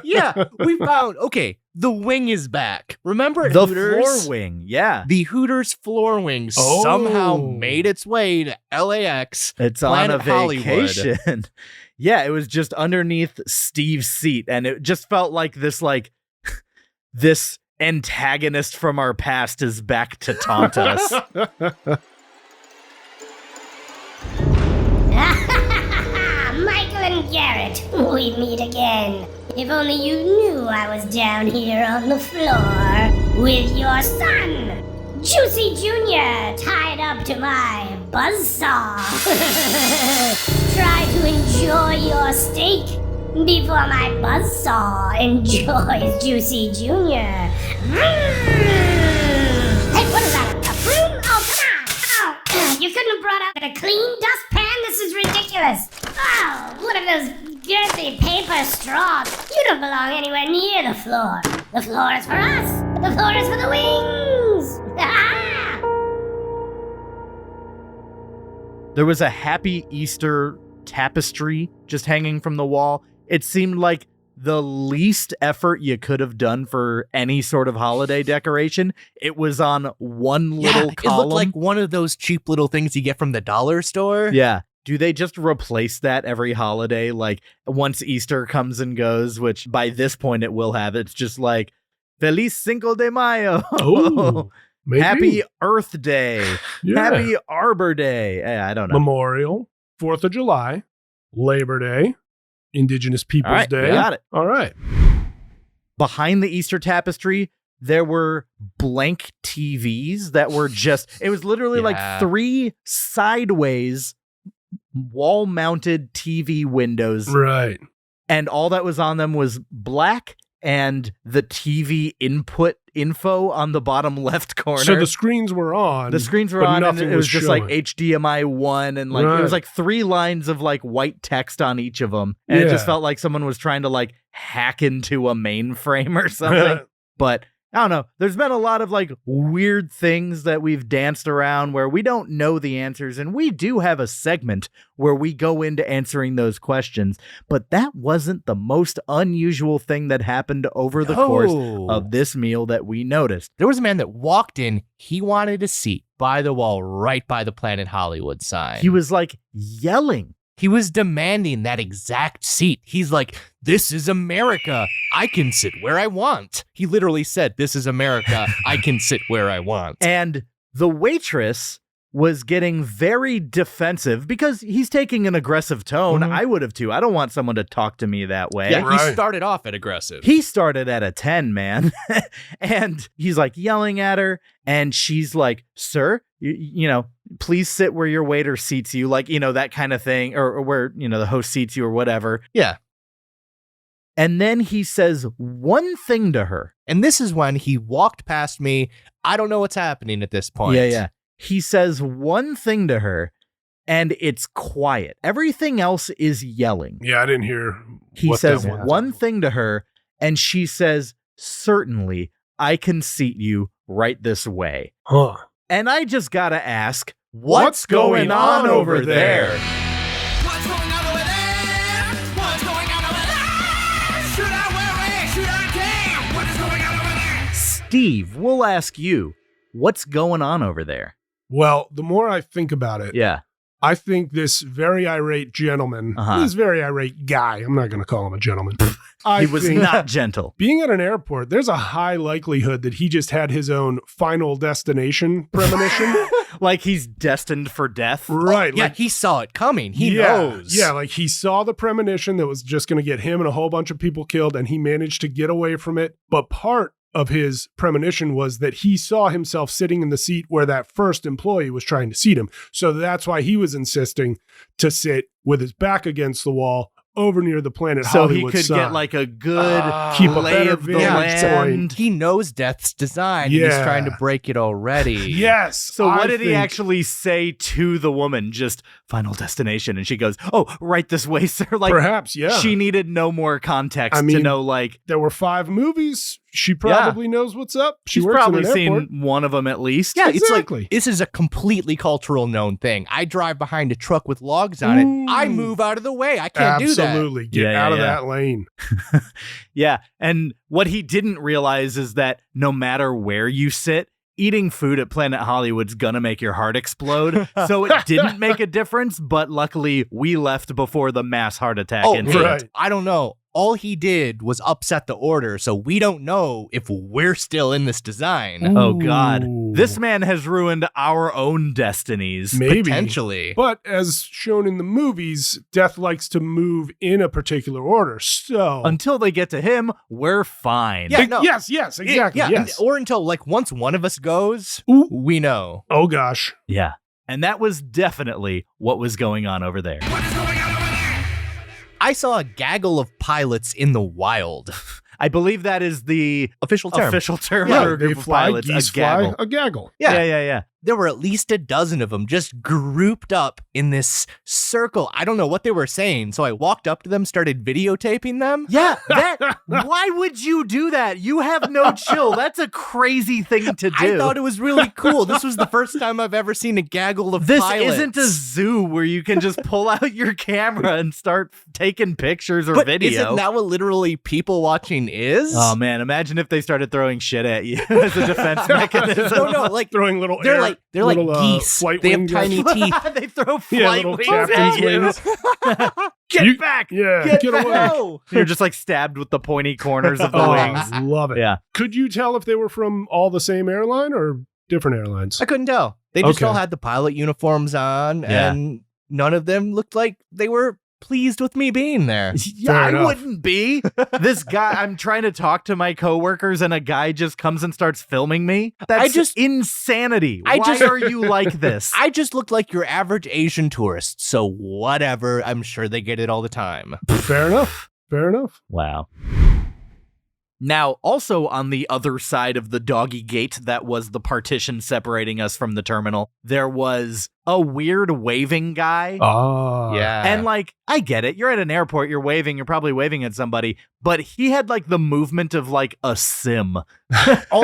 Yeah, we found, okay, the wing is back. Remember at The Hooters? floor wing, yeah. The Hooters floor wing Oh. somehow made its way to LAX. It's on a Planet Hollywood. vacation. Yeah, it was just underneath Steve's seat, and it just felt like this antagonist from our past is back to taunt us. Michael and Garrett, we meet again. If only you knew I was down here on the floor with your son, Juicy Jr., tied up to my buzzsaw. Try to enjoy your steak before my buzzsaw enjoys Juicy Jr. Hey, what is that? A broom? Oh, come on! Oh, you couldn't have brought out a clean dustpan? This is ridiculous. Oh, one of those girthy paper straws. You don't belong anywhere near the floor. The floor is for us. The floor is for the wings. Ah! There was a Happy Easter tapestry just hanging from the wall. It seemed like the least effort you could have done for any sort of holiday decoration. It was on one little It column. looked like one of those cheap little things you get from the dollar store. Yeah. Do they just replace that every holiday? Like once Easter comes and goes, which by this point it will have. It's just like Feliz Cinco de Mayo. Oh, maybe. Happy Earth Day. Yeah. Happy Arbor Day. I don't know. Memorial, 4th of July, Labor Day, Indigenous Peoples All right, Day. got it. All right. Behind the Easter tapestry, there were blank TVs that were just, it was literally like Yeah. 3 sideways wall-mounted TV windows, Right. and all that was on them was black and the TV input info on the bottom left corner. So the screens were on. The screens were but on, and nothing it was just like showing. HDMI 1, and like it Right. was like 3 lines of like white text on each of them, and it just Yeah. felt like someone was trying to like hack into a mainframe or something. But I don't know. There's been a lot of like weird things that we've danced around where we don't know the answers, and we do have a segment where we go into answering those questions. But that wasn't the most unusual thing that happened over the course of this meal that we noticed. There was a man that walked in. He wanted a seat by the wall right by the Planet Hollywood sign. He was like yelling. He was demanding that exact seat. He's like, this is America. I can sit where I want. He literally said, this is America. I can sit where I want. And the waitress was getting very defensive because he's taking an aggressive tone. I would have too. I don't want someone to talk to me that way. Yeah, Right. he started off at aggressive. He started at a 10, man. And he's like yelling at her. And she's like, sir, you know, please sit where your waiter seats you. Like, you know, that kind of thing. Or where, you know, the host seats you or whatever. Yeah. And then he says one thing to her. And this is when he walked past me. I don't know what's happening at this point. Yeah. He says one thing to her, and it's quiet. Everything else is yelling. Yeah, I didn't hear. He what says that was. one thing to her, and she says, certainly, I can seat you right this way. Huh. And I just gotta ask, What's going on over there? What's going on over there? What's going on over there? Should I worry? Should I care? What is going on over there? Steve, we'll ask you, what's going on over there? Well, the more I think about it, Yeah. I think this very irate gentleman, this very irate guy, I'm not going to call him a gentleman. He was think not gentle. being at an airport, there's a high likelihood that he just had his own final destination premonition. Like he's destined for death. Right. Yeah, like, he saw it coming. He knows. Yeah, like he saw the premonition that was just going to get him and a whole bunch of people killed, and he managed to get away from it. But part of his premonition was that he saw himself sitting in the seat where that first employee was trying to seat him. So that's why he was insisting to sit with his back against the wall over near the Planet So Hollywood he could sign. get like a good Keep a lay better of the vantage land. point. He knows death's design. And he's Yeah. trying to break it already. Yes. So what I did he think- actually say to the woman? Just final destination. And she goes, oh, right this way, sir. Like Perhaps, yeah. she needed no more context I to mean, know like There were 5 movies. She probably knows what's up. She she's works probably in an seen airport. one of them at least. Yeah, Exactly. it's like this is a completely cultural known thing. I drive behind a truck with logs on it. I move out of the way. I can't do that. Absolutely. Get Yeah, out of yeah. that lane. Yeah. And what he didn't realize is that no matter where you sit, eating food at Planet Hollywood's gonna make your heart explode. So it didn't make a difference, but luckily we left before the mass heart attack Oh, incident. right. I don't know. All he did was upset the order, so we don't know if we're still in this design. Oh God. Ooh. This man has ruined our own destinies. Maybe. Potentially. But as shown in the movies, death likes to move in a particular order. So Until they get to him, we're fine. Yeah, no. yes, exactly. Yeah, yes. or until like once one of us goes, Ooh. we know. Oh gosh. Yeah. And that was definitely what was going on over there. What is going on over there? I saw a gaggle of pilots in the wild. I believe that is the Official term. official term Yeah, for a they group of fly, pilots. geese A gaggle. fly, a gaggle. Yeah. Yeah. There were at least a dozen of them just grouped up in this circle. I don't know what they were saying, so I walked up to them, started videotaping them. Yeah, why would you do that? You have no chill. That's a crazy thing to do. I thought it was really cool. This was the first time I've ever seen a gaggle of This pilots. isn't a zoo where you can just pull out your camera and start taking pictures or But video. isn't that what literally people watching is? Oh man, imagine if they started throwing shit at you as a defense mechanism. no, like Throwing little they're air, like little, geese. flight They have wings. tiny teeth. They throw Yeah, flight little wings captain's at you. wings. Get You- back! Yeah, Get get away. No! You're just like stabbed with the pointy corners of the Oh, wings. love it. Yeah. Could you tell if they were from all the same airline or different airlines? I couldn't tell. They just Okay. all had the pilot uniforms on, Yeah. and none of them looked like they were pleased with me being there. Yeah, Fair I enough. wouldn't be. This guy, I'm trying to talk to my coworkers and a guy just comes and starts filming me. That's insanity. Why are you like this? I just looked like your average Asian tourist, so whatever. I'm sure they get it all the time. Fair enough. Fair enough. Wow. Now, also on the other side of the doggy gate that was the partition separating us from the terminal, there was a weird waving guy. Ah. Yeah. And like, I get it. You're at an airport, you're waving, you're probably waving at somebody, but he had like the movement of like a sim.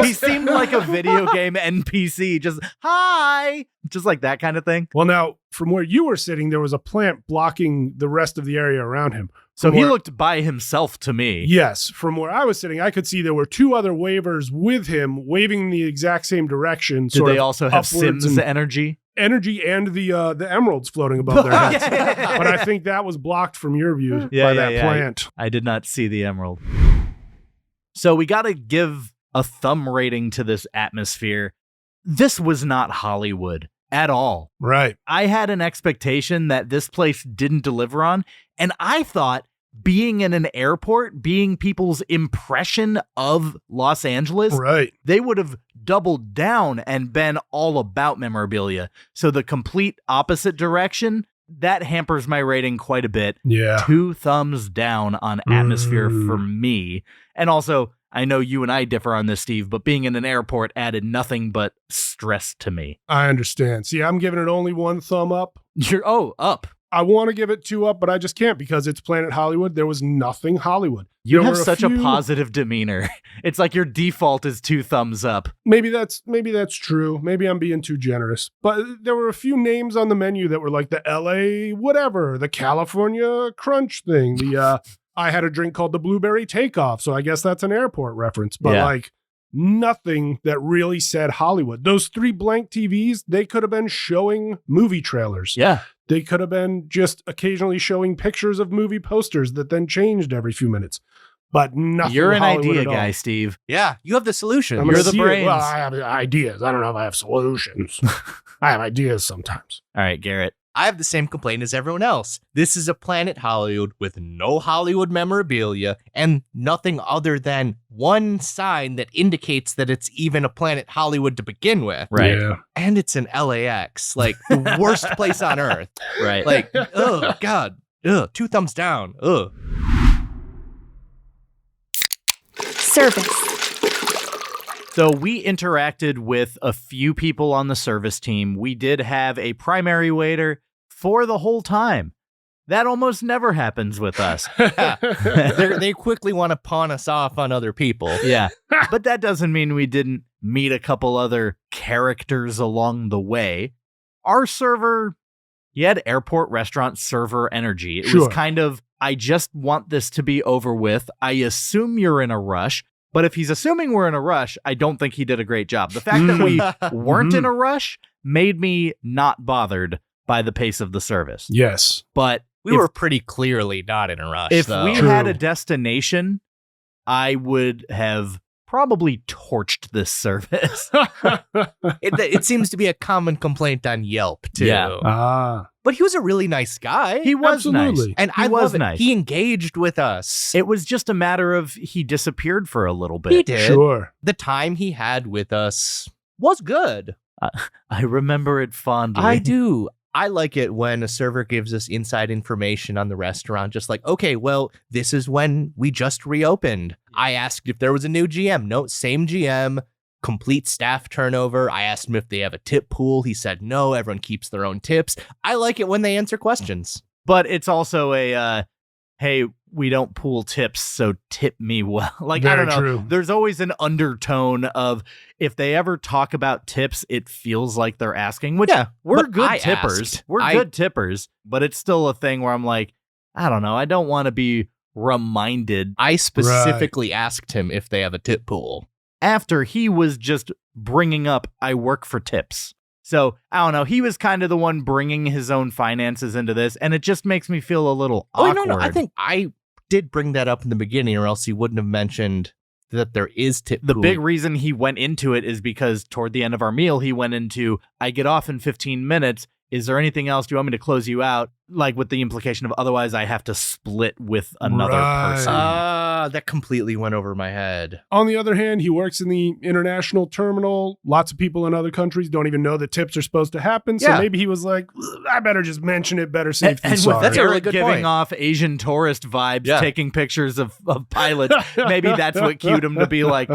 He seemed like a video game NPC, just hi, just like that kind of thing. Well, now, from where you were sitting, there was a plant blocking the rest of the area around him. So From he where- looked by himself to me. Yes, from where I was sitting, I could see there were 2 other wavers with him waving in the exact same direction. Did sort they of also have upwards Sims and energy? energy and the emeralds floating above their heads? Yeah. But I think that was blocked from your view by Yeah, that yeah. plant. I did not see the emerald. So we got to give a thumb rating to this atmosphere. This was not Hollywood. at all. Right. I had an expectation that this place didn't deliver on, and I thought being in an airport, being people's impression of Los Angeles, Right. they would have doubled down and been all about memorabilia. So the complete opposite direction, that hampers my rating quite a bit. Yeah. 2 thumbs down on atmosphere for me. And also, I know you and I differ on this, Steve, but being in an airport added nothing but stress to me. I understand. See, I'm giving it only 1 thumb up. Up. I want to give it 2 up, but I just can't because it's Planet Hollywood. There was nothing Hollywood. You There have were such a few- positive demeanor. It's like your default is 2 thumbs up. Maybe that's true. Maybe I'm being too generous. But there were a few names on the menu that were like the LA whatever, the California Crunch thing. The I had a drink called the Blueberry Takeoff, so I guess that's an airport reference. But Yeah. like nothing that really said Hollywood. Those 3 blank TVs, they could have been showing movie trailers. Yeah. They could have been just occasionally showing pictures of movie posters that then changed every few minutes. But nothing. You're an Hollywood idea at all. guy, Steve. Yeah, you have the solution. I'm You're gonna the see it. brains. Well, I have ideas. I don't know if I have solutions. I have ideas sometimes. All right, Garrett. I have the same complaint as everyone else. This is a Planet Hollywood with no Hollywood memorabilia and nothing other than one sign that indicates that it's even a Planet Hollywood to begin with. Right. Yeah. And it's an LAX, like the worst place on earth. Right. Like, oh, God. Ugh, 2 thumbs down. Ugh. Service. So we interacted with a few people on the service team. We did have a primary waiter for the whole time. That almost never happens with us. They quickly want to pawn us off on other people. Yeah. But that doesn't mean we didn't meet a couple other characters along the way. Our server, he had airport restaurant server energy. It was Sure. kind of, I just want this to be over with. I assume you're in a rush. But if he's assuming we're in a rush, I don't think he did a great job. The fact that we weren't in a rush made me not bothered by the pace of the service. Yes. But We if, were pretty clearly not in a rush, if though. we True. had a destination, I would have probably torched this service. It seems to be a common complaint on Yelp, too. Yeah. Ah. But he was a really nice guy. He was Absolutely. nice. and he I was love it. nice. He engaged with us. It was just a matter of he disappeared for a little bit. He did. Sure. The time he had with us was good. I remember it fondly. I do. I like it when a server gives us inside information on the restaurant, just like, okay, well, this is when we just reopened. I asked if there was a new GM. No, same GM, complete staff turnover. I asked him if they have a tip pool. He said no, everyone keeps their own tips. I like it when they answer questions. But it's also a, hey, we don't pool tips, so tip me well. Like, I Very don't know. true. There's always an undertone of if they ever talk about tips, it feels like they're asking, which Yeah, we're but good I tippers. asked. We're good tippers, but it's still a thing where I'm like, I don't know. I don't want to be reminded I specifically asked him if they have a tip pool. after he was just bringing up, I work for tips. So I don't know. He was kind of the one bringing his own finances into this, and it just makes me feel a little Oh, awkward. no. I think I did bring that up in the beginning, or else he wouldn't have mentioned that there is tip the pool. big reason he went into it is because toward the end of our meal, he went into, I get off in 15 minutes. Is there anything else? Do you want me to close you out? Like with the implication of otherwise I have to split with another Right. person. That completely went over my head. On the other hand, he works in the international terminal. Lots of people in other countries don't even know that tips are supposed to happen. So Yeah. maybe he was like, I better just mention it. Better safe than And with sorry. that's a really Eric good giving point. off Asian tourist vibes, Yeah. taking pictures of pilots, maybe that's what cued him to be like,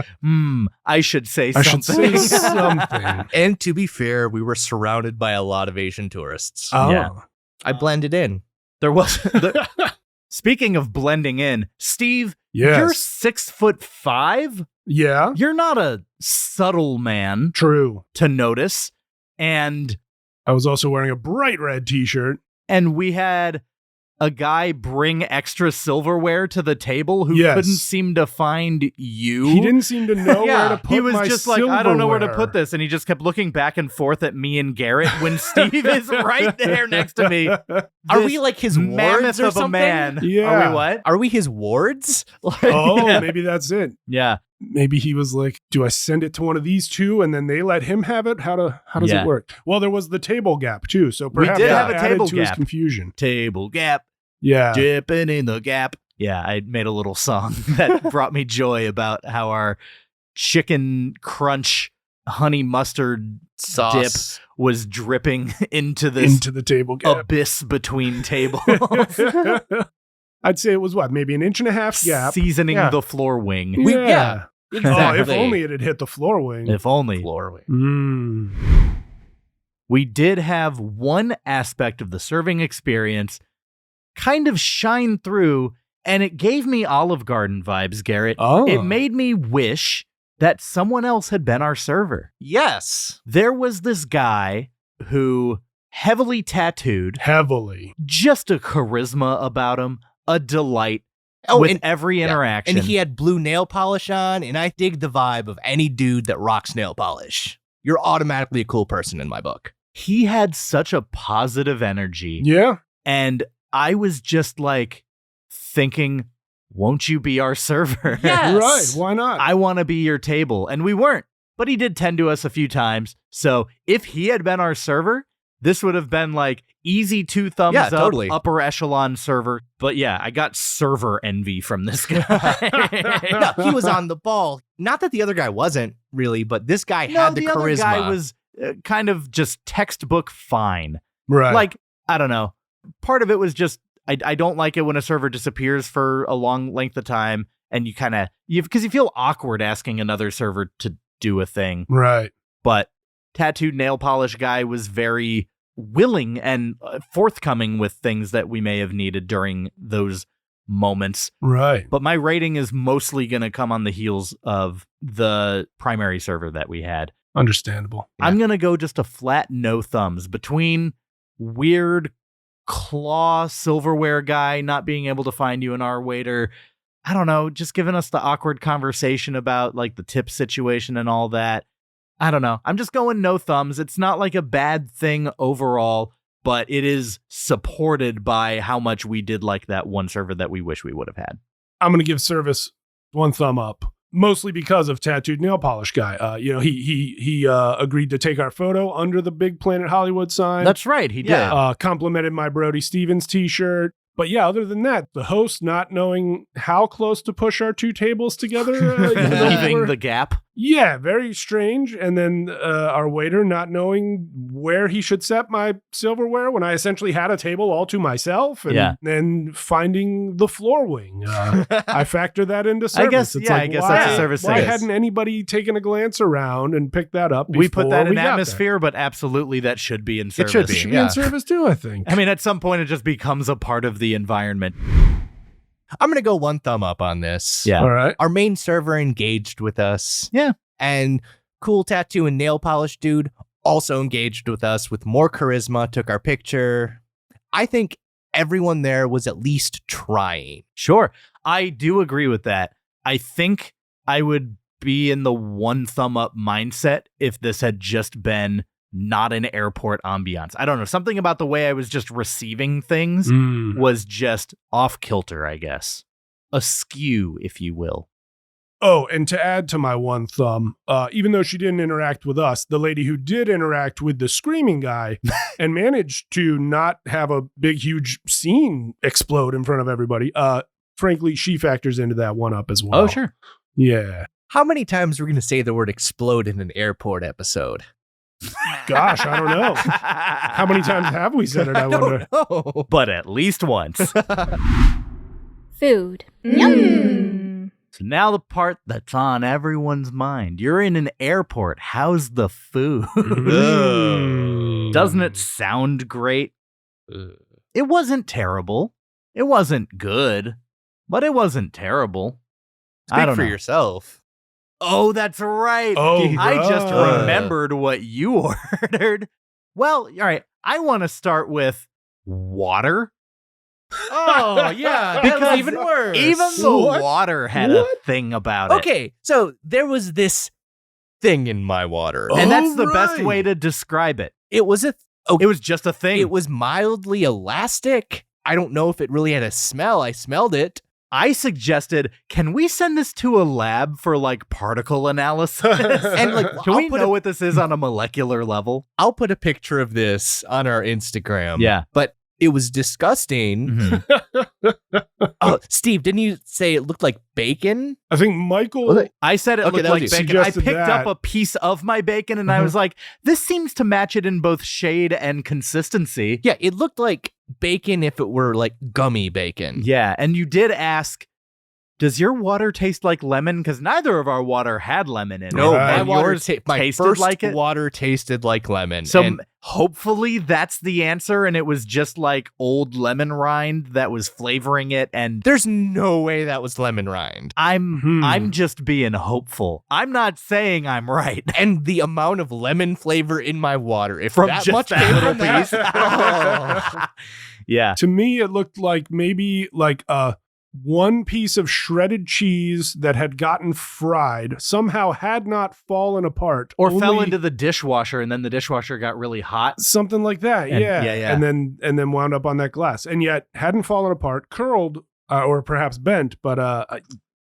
I should say I something. should say something. And to be fair, we were surrounded by a lot of Asian tourists. Oh. Yeah. I blended in. There was. Speaking of blending in, Steve, Yes. you're 6'5". Yeah. You're not a subtle man True. to notice, and I was also wearing a bright red t-shirt. we had a guy bring extra silverware to the table who Yes. couldn't seem to find you. He didn't seem to know Yeah. where to put He was my just like, I don't know where to silverware. put this. And he just kept looking back and forth at me and Garrett when Steve is right there next to me. Are This we like his mammoth wards or of something? a man. Yeah. Are we what? Are we his wards? Oh, Yeah. maybe that's it. Yeah. maybe he was like, do I send it to one of these two and then they let him have it? How does it work? Well, there was the table gap too. So perhaps did that have a added table to his gap. confusion. Table gap, Yeah. dipping in the gap. Yeah, I made a little song that brought me joy about how our chicken crunch honey mustard Sauce. dip was dripping into this Into the table gap. abyss between tables, I'd say it was what, maybe an 1.5 gap. seasoning Yeah. the floor wing. Yeah. Exactly. Oh, if only it had hit the floor wing. If only. Floor wing. Mm. We did have one aspect of the serving experience kind of shine through, and it gave me Olive Garden vibes, Garrett. Oh. It made me wish that someone else had been our server. Yes. There was this guy who, heavily tattooed, Heavily. just a charisma about him, a delight with every interaction. And he had blue nail polish on, and I dig the vibe of any dude that rocks nail polish. You're automatically a cool person in my book. He had such a positive energy. Yeah. And I was just like thinking, won't you be our server? Yes. Right. Why not? I want to be your table. And we weren't, but he did tend to us a few times. So if he had been our server, this would have been like easy 2 thumbs up, totally. upper echelon server. But yeah, I got server envy from this guy. No, he was on the ball. Not that the other guy wasn't really, but this guy had the charisma. Other guy was kind of just textbook fine. right. Like, I don't know. Part of it was just, I don't like it when a server disappears for a long length of time and you kind of, because you feel awkward asking another server to do a thing. right. But tattooed nail polish guy was very willing and forthcoming with things that we may have needed during those moments. Right. But my rating is mostly going to come on the heels of the primary server that we had. Understandable. I'm going to go just a flat no thumbs between weird claw silverware guy not being able to find you an R waiter. I don't know, just giving us the awkward conversation about like the tip situation and all that. I don't know. I'm just going no thumbs. It's not like a bad thing overall, but it is supported by how much we did like that one server that we wish we would have had. I'm going to give service 1 thumb up, mostly because of tattooed nail polish guy. He agreed to take our photo under the big Planet Hollywood sign. That's right. He did. Complimented my Brody Stevens t-shirt. But yeah, other than that, the host not knowing how close to push our 2 tables together. Leaving the gap. Yeah, very strange. And then our waiter not knowing where he should set my silverware when I essentially had a table all to myself. And then finding the floor wing. I factor that into service. I guess that's a service Why thing. hadn't anybody taken a glance around and picked that up We put that before in we got atmosphere, but absolutely that should be in service. should be. there? It should be in service too, I think. I mean, at some point, it just becomes a part of the environment. I'm going to go 1 thumb up on this. Yeah. All right. Our main server engaged with us. Yeah. And cool tattoo and nail polish dude also engaged with us with more charisma, took our picture. I think everyone there was at least trying. Sure. I do agree with that. I think I would be in the 1 thumb up mindset if this had just been not an airport ambiance. I don't know. Something about the way I was just receiving things was just off kilter, I guess. Askew, if you will. Oh, and to add to my 1 thumb, even though she didn't interact with us, the lady who did interact with the screaming guy and managed to not have a big, huge scene explode in front of everybody, frankly, she factors into that 1 up as well. Oh, sure. Yeah. How many times are we going to say the word explode in an airport episode? Gosh, I don't know. How many times have we said it, I wonder? No. But at least once. Food. Yum. So now the part that's on everyone's mind. You're in an airport. How's the food? Doesn't it sound great? It wasn't terrible. It wasn't good, but it wasn't terrible. I don't for know. yourself. Oh, that's right. Oh, I just right. remembered what you ordered. Well, all right. I want to start with water. Oh, yeah. That Because was even worse. Even the What? water had What? a thing about it. Okay, so there was this thing in my water. And Oh, that's the best right. way to describe it. It was It was just a thing. It was mildly elastic. I don't know if it really had a smell. I smelled it. I suggested, can we send this to a lab for like particle analysis? And like, can we know what this is on a molecular level? I'll put a picture of this on our Instagram. Yeah. But it was disgusting. Oh, Steve, didn't you say it looked like bacon? I think Michael. I said it Okay, looked that like was bacon. you. I Suggested picked that. up a piece of my bacon and I was like, this seems to match it in both shade and consistency. Yeah, it looked like bacon if it were like gummy bacon. Yeah, and you did ask, does your water taste like lemon? Because neither of our water had lemon in it. No, Right. my And water yours my tasted first like it? water tasted like lemon. So and hopefully that's the answer, and it was just like old lemon rind that was flavoring it. And there's no way that was lemon rind. I'm just being hopeful. I'm not saying I'm right. And the amount of lemon flavor in my water, if From that just much that came little from that, piece. oh. Yeah. To me, it looked like maybe like one piece of shredded cheese that had gotten fried, somehow had not fallen apart. Or fell only- into the dishwasher, and then the dishwasher got really hot. something like that. And- yeah. yeah. And then wound up on that glass. And yet hadn't fallen apart, curled, or perhaps bent, but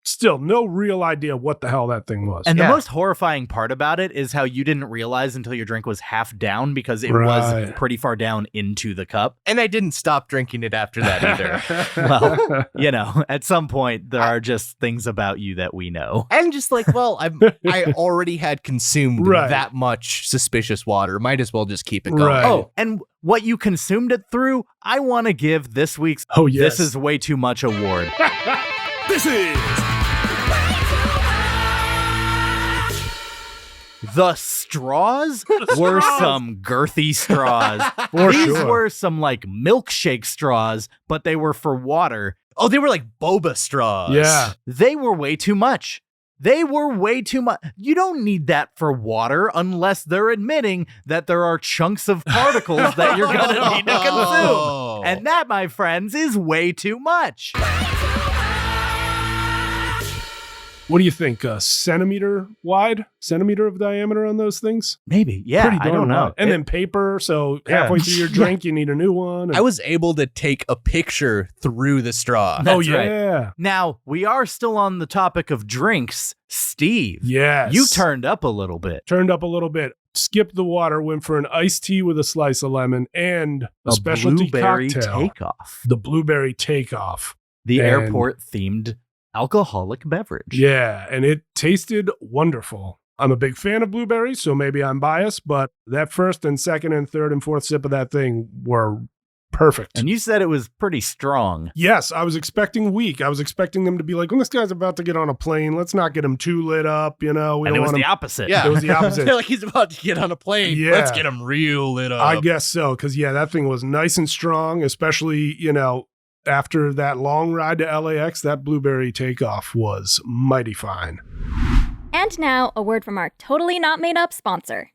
still no real idea what the hell that thing was. And Yeah. the most horrifying part about it is how you didn't realize until your drink was half down because it Right. was pretty far down into the cup. And I didn't stop drinking it after that either. Well, you know, at some point there are just things about you that we know. And just like, well, I already had consumed Right. that much suspicious water. Might as well just keep it going. Right. Oh, and what you consumed it through, I want to give this week's Oh, yes. This Is Way Too Much award. This is The straws were some girthy straws. For These sure. were some like milkshake straws, but they were for water. Oh, they were like boba straws. Yeah. They were way too much. They were way too much. You don't need that for water unless they're admitting that there are chunks of particles that you're going to need to Oh. consume. And that, my friends, is way too much. What do you think? Centimeter of diameter on those things? Maybe. Yeah, Pretty I darn don't know. wide. And then paper. So halfway through your drink, you need a new one. And- I was able to take a picture through the straw. That's oh, right. yeah. Now, we are still on the topic of drinks. Steve, Yes. you turned up a little bit. Turned up a little bit. Skipped the water, went for an iced tea with a slice of lemon and a specialty blueberry cocktail. takeoff. The blueberry takeoff. The And- airport themed alcoholic beverage. Yeah, and it tasted wonderful. I'm a big fan of blueberries, so maybe I'm biased, but that first and second and third and fourth sip of that thing were perfect. And you said it was pretty strong. Yes, I was expecting weak. I was expecting them to be like, when this guy's about to get on a plane, let's not get him too lit up, you know. We And it don't was want the him. opposite. Yeah. It was the opposite. They're like, he's about to get on a plane. Yeah. Let's get him real lit up. I guess so, because yeah, that thing was nice and strong, especially, you know, after that long ride to LAX, that blueberry takeoff was mighty fine. And now, a word from our totally not made up sponsor.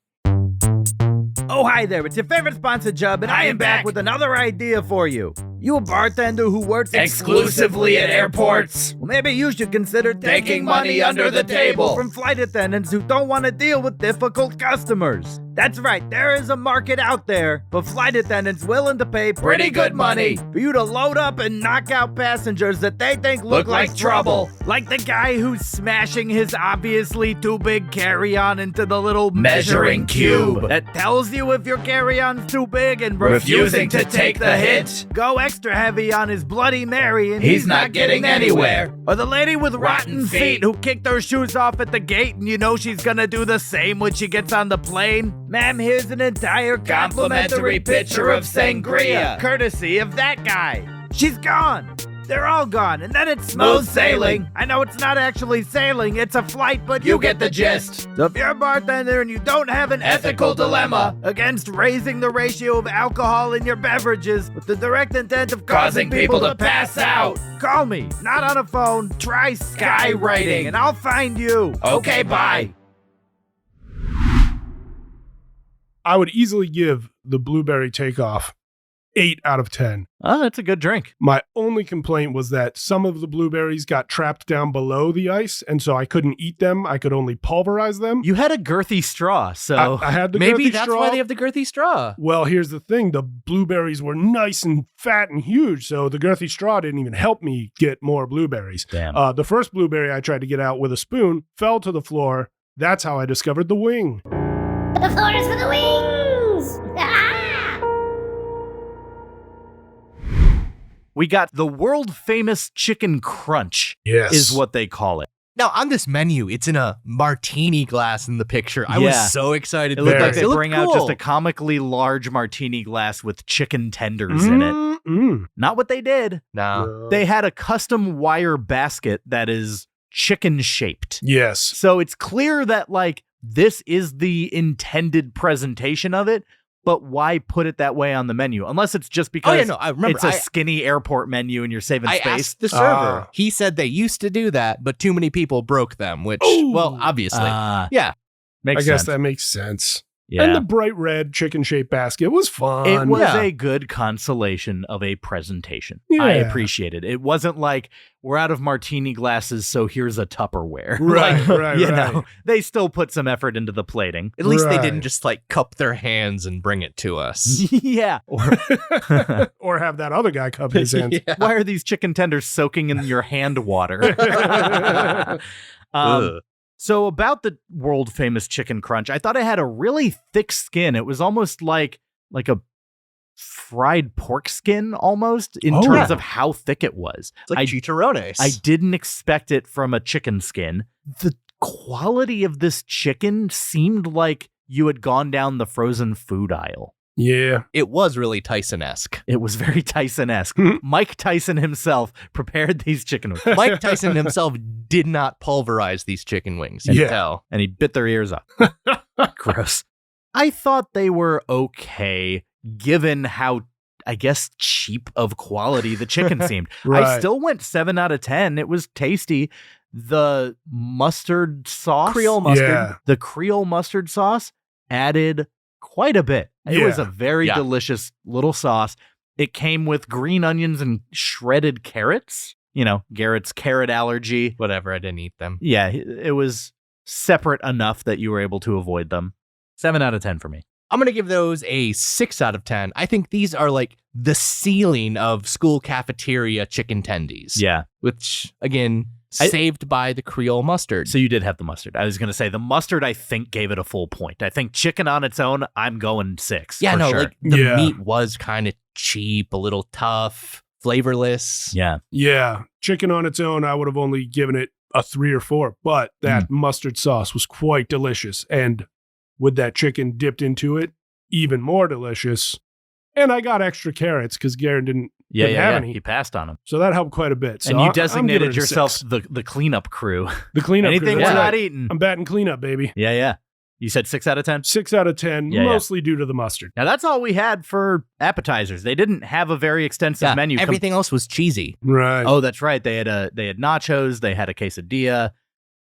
Oh, hi there. It's your favorite sponsor, Jub, and I am back with another idea for you. You a bartender who works exclusively at airports? Well, maybe you should consider taking money under the table from flight attendants who don't want to deal with difficult customers. That's right, there is a market out there for flight attendants willing to pay pretty good money for you to load up and knock out passengers that they think look like trouble. Like the guy who's smashing his obviously too big carry-on into the little measuring cube that tells you if your carry-on's too big and refusing to take the hit. Go extra heavy on his Bloody Mary and he's not getting anywhere. Or the lady with rotten feet who kicked her shoes off at the gate and you know she's gonna do the same when she gets on the plane. Ma'am, here's an entire complimentary pitcher of sangria, courtesy of that guy. She's gone. They're all gone, and then it's smooth sailing. I know it's not actually sailing, it's a flight, but you get the gist. So if you're a bartender and you don't have an ethical dilemma against raising the ratio of alcohol in your beverages with the direct intent of causing people to pass out, call me, not on a phone, try skywriting, and I'll find you. Okay, bye. I would easily give the blueberry takeoff 8 out of 10. Oh, that's a good drink. My only complaint was that some of the blueberries got trapped down below the ice, and so I couldn't eat them. I could only pulverize them. You had a girthy straw, so I had the Maybe girthy that's straw. why they have the girthy straw. Well, here's the thing. The blueberries were nice and fat and huge, so the girthy straw didn't even help me get more blueberries. Damn. The first blueberry I tried to get out with a spoon fell to the floor. That's how I discovered the wing. The floor is for the wings! Ah! we got the world famous chicken crunch, Yes. is what they call it. Now, on this menu, it's in a martini glass in the picture. I Yeah. was so excited. It looked Very. like they It looked bring out cool. just a comically large martini glass with chicken tenders in it. Mm-mm. Not what they did. No. They had a custom wire basket that is chicken shaped. Yes. So it's clear that, like, this is the intended presentation of it, but why put it that way on the menu? Unless it's just because Oh, yeah, no, I remember. it's a skinny airport menu and you're saving I space. asked the server. Ah. He said they used to do that, but too many people broke them, which, Ooh. well, obviously. Yeah. Makes I guess sense. that makes sense. Yeah. And the bright red chicken-shaped basket was fun. It was Yeah. a good consolation of a presentation. Yeah. I appreciate it. It wasn't like, we're out of martini glasses, so here's a Tupperware. Right, Like, right, you right. know, they still put some effort into the plating. At least they Right. didn't just like cup their hands and bring it to us. Yeah. Or, Or have that other guy cup his hands. Yeah. why are these chicken tenders soaking in your hand water? Ugh. So about the world famous chicken crunch, I thought it had a really thick skin. It was almost like a fried pork skin almost in Oh, terms yeah. of how thick it was. It's like chicharrones. I didn't expect it from a chicken skin. The quality of this chicken seemed like you had gone down the frozen food aisle. Yeah. It was really Tyson-esque. It was very Tyson-esque. Mike Tyson himself prepared these chicken wings. Mike Tyson himself did not pulverize these chicken wings. You Yeah. can tell. And he bit their ears off. Gross. I thought they were okay, given how, I guess, cheap of quality the chicken seemed. I Right. still went 7 out of 10. It was tasty. The mustard sauce, Creole mustard. Yeah. the Creole mustard sauce added quite a bit. It was Yeah. a very Yeah. delicious little sauce. It came with green onions and shredded carrots. You know, Garrett's carrot allergy. Whatever, I didn't eat them. Yeah, it was separate enough that you were able to avoid them. 7 out of 10 for me. I'm going to give those a 6 out of 10. I think these are like the ceiling of school cafeteria chicken tendies. Yeah. Which, again, I- saved by the Creole mustard. So you did have the mustard. I was going to say the mustard, I think, gave it a full point. I think chicken on its own, I'm going 6. yeah, for no, sure. like the Yeah. meat was kind of cheap, a little tough, flavorless. Yeah. Yeah. Chicken on its own, I would have only given it a 3 or 4, but that mustard sauce was quite delicious. And with that chicken dipped into it, even more delicious. And I got extra carrots because Garrett didn't have any. He passed on them. So that helped quite a bit. So And you I'm giving designated it a yourself 6. the cleanup crew. The cleanup. Anything crew, we're that's not right. eating. I'm batting cleanup, baby. Yeah, yeah. You said 6 out of 10? 6 out of 10, Yeah, yeah. mostly due to the mustard. Now that's all we had for appetizers. They didn't have a very extensive Yeah, menu. everything else was cheesy. Right. Oh, that's right. They had nachos, they had a quesadilla,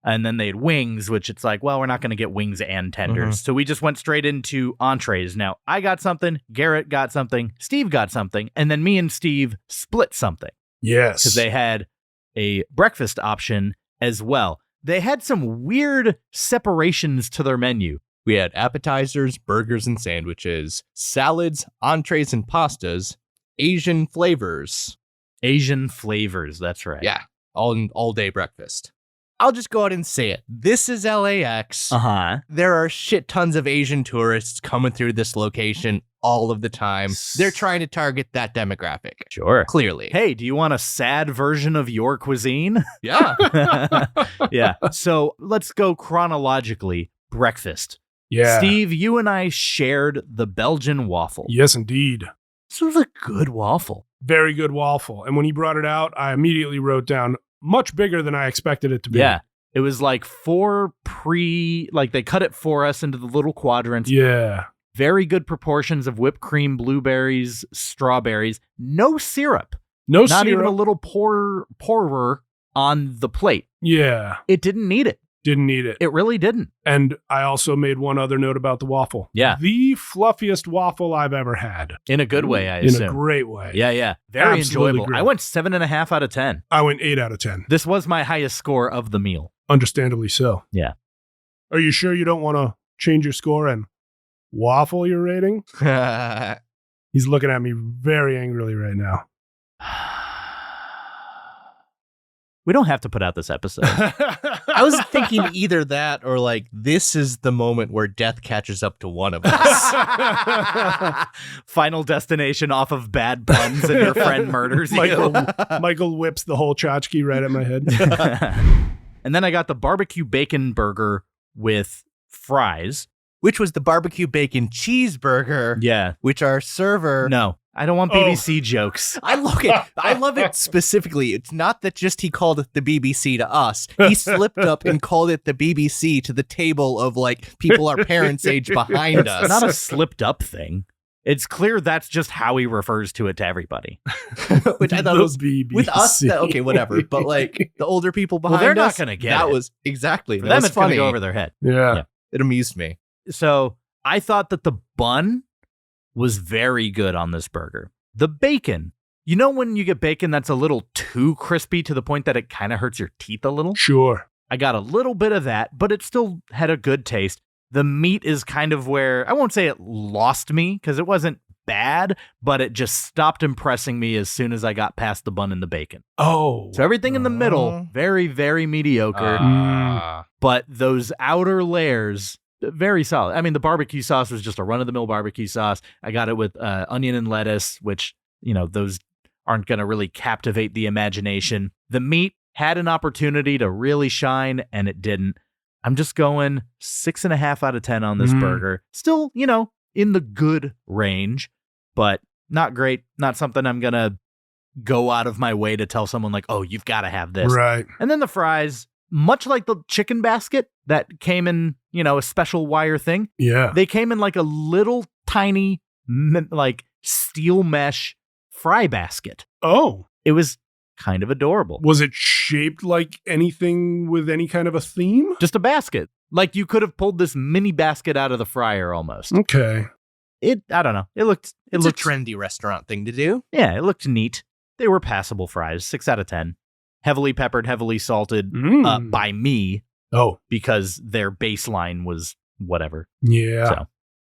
and then they had wings, which it's like, well, we're not going to get wings and tenders. So we just went straight into entrees. Now, I got something, Garrett got something, Steve got something, and then me and Steve split something Yes. because they had a breakfast option as well. They had some weird separations to their menu. We had appetizers, burgers, and sandwiches, salads, entrees, and pastas, Asian flavors. Asian flavors, that's right. Yeah, all day breakfast. I'll just go out and say it. This is LAX. Uh-huh. There are shit tons of Asian tourists coming through this location all of the time. They're trying to target that demographic. Sure. Clearly. Hey, do you want a sad version of your cuisine? Yeah. Yeah. So let's go chronologically. Breakfast. Yeah. Steve, you and I shared the Belgian waffle. Yes, indeed. This was a good waffle. Very good waffle. And when he brought it out, I immediately wrote down much bigger than I expected it to be. Yeah. It was like they cut it for us into the little quadrants. Yeah. Very good proportions of whipped cream, blueberries, strawberries. No syrup. No Not syrup. even a little pourer on the plate. Yeah. It didn't need it. Didn't need it. It really didn't. And I also made one other note about the waffle. Yeah. The fluffiest waffle I've ever had. In a good way, I assume. In a great way. Yeah. Very Absolutely enjoyable. great. I went 7.5 out of 10. I went 8 out of 10. This was my highest score of the meal. Understandably so. Yeah. Are you sure you don't want to change your score and waffle your rating? He's looking at me very angrily right now. We don't have to put out this episode. I was thinking either that or like this is the moment where death catches up to one of us. Final destination off of bad puns and your friend murders you. Michael whips the whole tchotchke right at my head. And then I got the barbecue bacon burger with fries. Which was the barbecue bacon cheeseburger. Yeah. Which our server. No, I don't want BBC jokes. I love it specifically. It's not that just he called it the BBC to us. He slipped up and called it the BBC to the table of like people our parents' age behind us. It's not a slipped up thing. It's clear that's just how he refers to it to everybody. Which I thought The was BBC. with us. Okay, whatever. But like the older people behind they're not us, going to get that it. was exactly. For That them, was it's going to funny. go over their head. Yeah. It amused me. So I thought that the bun was very good on this burger. The bacon, you know when you get bacon that's a little too crispy to the point that it kind of hurts your teeth a little? Sure. I got a little bit of that, but it still had a good taste. The meat is kind of where, I won't say it lost me because it wasn't bad, but it just stopped impressing me as soon as I got past the bun and the bacon. Oh. So everything in the middle, very, very mediocre. But those outer layers, very solid. I mean, the barbecue sauce was just a run-of-the-mill barbecue sauce. I got it with onion and lettuce, which, you know, those aren't going to really captivate the imagination. The meat had an opportunity to really shine, and it didn't. I'm just going 6.5 out of 10 on this burger. Still, you know, in the good range, but not great. Not something I'm going to go out of my way to tell someone like, oh, you've got to have this. Right. And then the fries, much like the chicken basket that came in, you know, a special wire thing. Yeah. They came in like a little tiny, like steel mesh fry basket. Oh. It was kind of adorable. Was it shaped like anything with any kind of a theme? Just a basket. Like you could have pulled this mini basket out of the fryer almost. Okay. I don't know. It looked It's a trendy restaurant thing to do. Yeah, it looked neat. They were passable fries, 6 out of 10. Heavily peppered, heavily salted by me. Oh. Because their baseline was whatever. Yeah. So,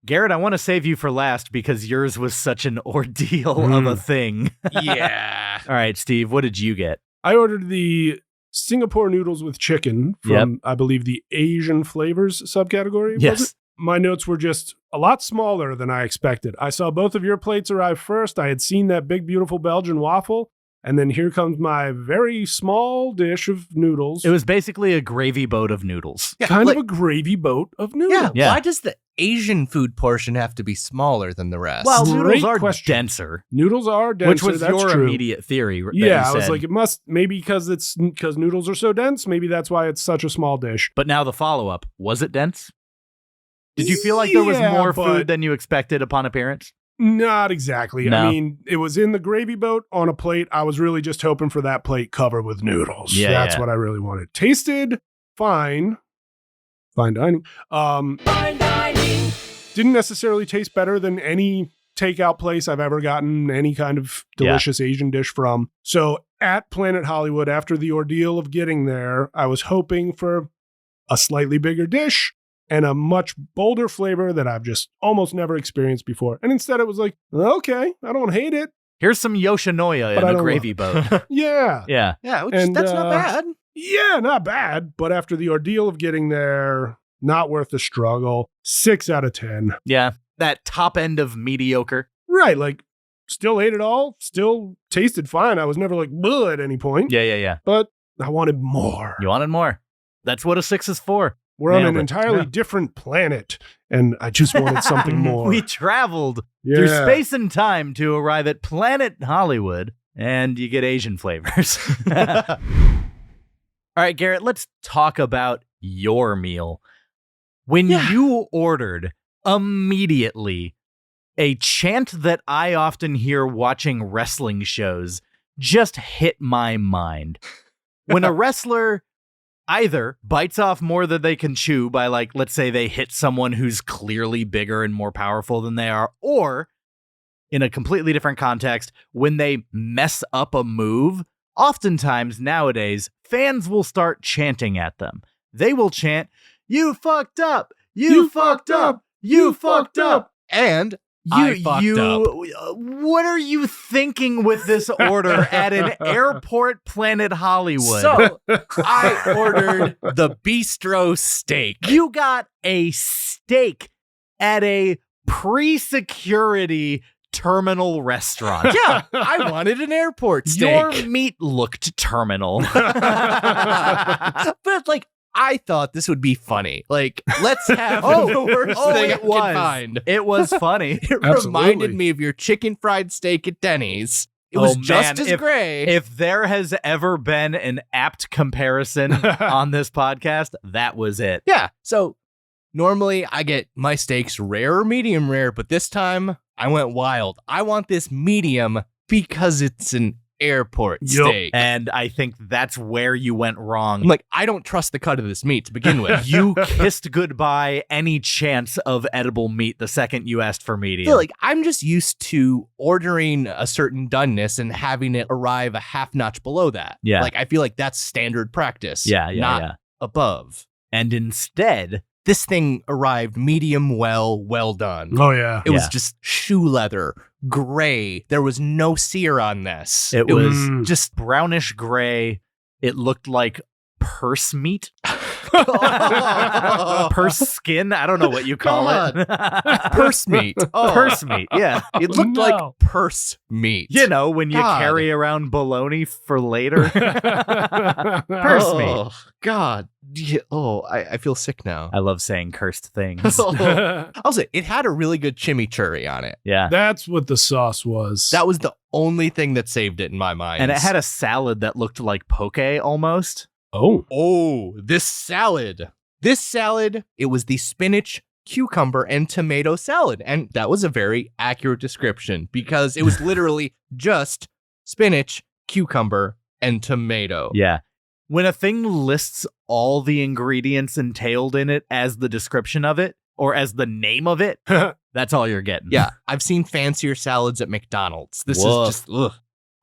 Garrett, I want to save you for last because yours was such an ordeal of a thing. Yeah. All right, Steve, what did you get? I ordered the Singapore noodles with chicken from, I believe, the Asian flavors subcategory. Yes. Was it? My notes were just a lot smaller than I expected. I saw both of your plates arrive first. I had seen that big, beautiful Belgian waffle. And then here comes my very small dish of noodles. It was basically a gravy boat of noodles. Yeah, kind like- of a gravy boat of noodles. Yeah. Why does the Asian food portion have to be smaller than the rest? Well, Great noodles are question. denser, Noodles are denser. which was that's your true. immediate theory. that Yeah, you I was said. like, it must, maybe because noodles are so dense, maybe that's why it's such a small dish. But now the follow-up, was it dense? Did you feel like there was Yeah, more but- food than you expected upon appearance? Not exactly. No. I mean, it was in the gravy boat on a plate. I was really just hoping for that plate covered with noodles. Yeah, That's yeah. what I really wanted. Tasted fine. Fine dining. Fine dining. Didn't necessarily taste better than any takeout place I've ever gotten any kind of delicious Asian dish from. So at Planet Hollywood, after the ordeal of getting there, I was hoping for a slightly bigger dish and a much bolder flavor that I've just almost never experienced before. And instead it was like, okay, I don't hate it. Here's some Yoshinoya But I in a don't gravy boat. Yeah. Yeah. yeah, which, and, that's not uh, bad. Yeah, not bad. But after the ordeal of getting there, not worth the struggle. 6 out of 10. Yeah. That top end of mediocre. Right. Like, still ate it all. Still tasted fine. I was never like, bleh at any point. Yeah. But I wanted more. You wanted more. That's what a 6 is for. We're on Nailed an it. entirely Yeah. different planet. And I just wanted something more. We traveled Yeah. through space and time to arrive at Planet Hollywood, and you get Asian flavors. All right, Garrett, let's talk about your meal. When you ordered, immediately, a chant that I often hear watching wrestling shows just hit my mind. When a wrestler either bites off more than they can chew by, like, let's say they hit someone who's clearly bigger and more powerful than they are, or in a completely different context, when they mess up a move, oftentimes nowadays, fans will start chanting at them. They will chant, "You fucked up! You fucked up! You fucked up!" And I fucked up. What are you thinking with this order at an airport Planet Hollywood? So I ordered the bistro steak. You got a steak at a pre-security terminal restaurant. Yeah, I wanted an airport steak. Your meat looked terminal. But like, I thought this would be funny. Like, let's have the worst thing I can find. It was funny. It reminded me of your chicken fried steak at Denny's. It was just as gray. If there has ever been an apt comparison on this podcast, that was it. Yeah. So normally I get my steaks rare or medium rare, but this time I went wild. I want this medium because it's an airport steak. And I think that's where you went wrong. I'm like, I don't trust the cut of this meat to begin with. You kissed goodbye any chance of edible meat the second you asked for medium. Yeah, like, I'm just used to ordering a certain doneness and having it arrive a half notch below that. Yeah. Like, I feel like that's standard practice. Not above. And instead, this thing arrived medium well done. Oh, yeah. It was just shoe leather, gray. There was no sear on this. It was just brownish gray. It looked like purse meat. Purse skin. I don't know what you call it. Purse meat. Purse meat. Yeah. It looked like purse meat. You know, when you carry around bologna for later. Purse meat. God. I feel sick now. I love saying cursed things. I'll say it had a really good chimichurri on it. Yeah. That's what the sauce was. That was the only thing that saved it in my mind. And it had a salad that looked like poke almost. Oh, this salad. It was the spinach, cucumber, and tomato salad. And that was a very accurate description because it was literally just spinach, cucumber, and tomato. Yeah. When a thing lists all the ingredients entailed in it as the description of it, or as the name of it, that's all you're getting. Yeah, I've seen fancier salads at McDonald's. This is just, ugh.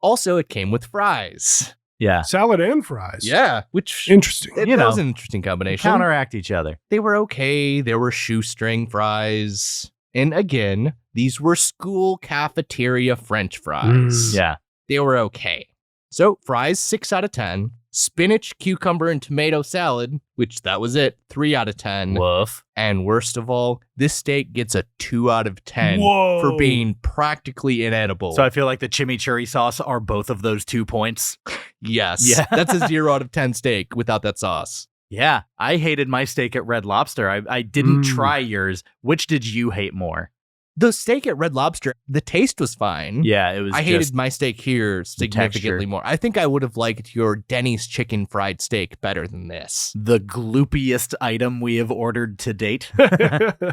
Also, it came with fries. Yeah. Salad and fries. Yeah, which... Interesting. That was an interesting combination. Counteract each other. They were okay. There were shoestring fries. And again, these were school cafeteria French fries. Yeah. They were okay. So, fries, 6 out of 10. Spinach, cucumber, and tomato salad, which that was it, 3 out of 10. Woof. And worst of all, this steak gets a 2 out of 10 Whoa. for being practically inedible. So I feel like the chimichurri sauce are both of those 2 points. Yes. Yeah. That's a 0 out of 10 steak without that sauce. Yeah. I hated my steak at Red Lobster. I didn't try yours. Which did you hate more? The steak at Red Lobster, the taste was fine. Yeah, it was I hated my steak here significantly more. I think I would have liked your Denny's chicken fried steak better than this. The gloopiest item we have ordered to date.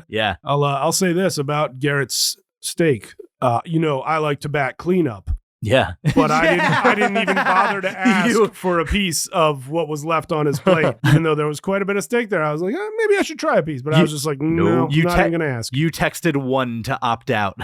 Yeah. I'll say this about Garrett's steak. I like to back cleanup. Yeah. But I didn't even bother to ask for a piece of what was left on his plate. Even though there was quite a bit of steak there, I was like, maybe I should try a piece. But I was just like, no, I'm not even going to ask. You texted one to opt out.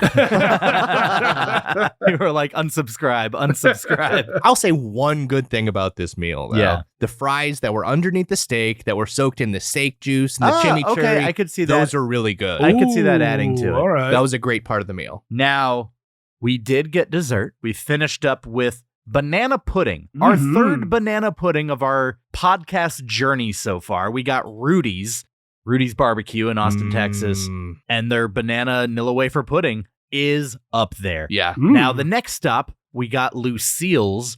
You were like, unsubscribe. I'll say one good thing about this meal, though. Yeah. The fries that were underneath the steak that were soaked in the steak juice and the chimichurri. Okay, I could see that. Those are really good. I could see that adding to it. All right. That was a great part of the meal. Now, we did get dessert. We finished up with banana pudding, our third banana pudding of our podcast journey so far. We got Rudy's Barbecue in Austin, Texas, and their banana Nilla wafer pudding is up there. Yeah. Now, the next stop, we got Lucille's,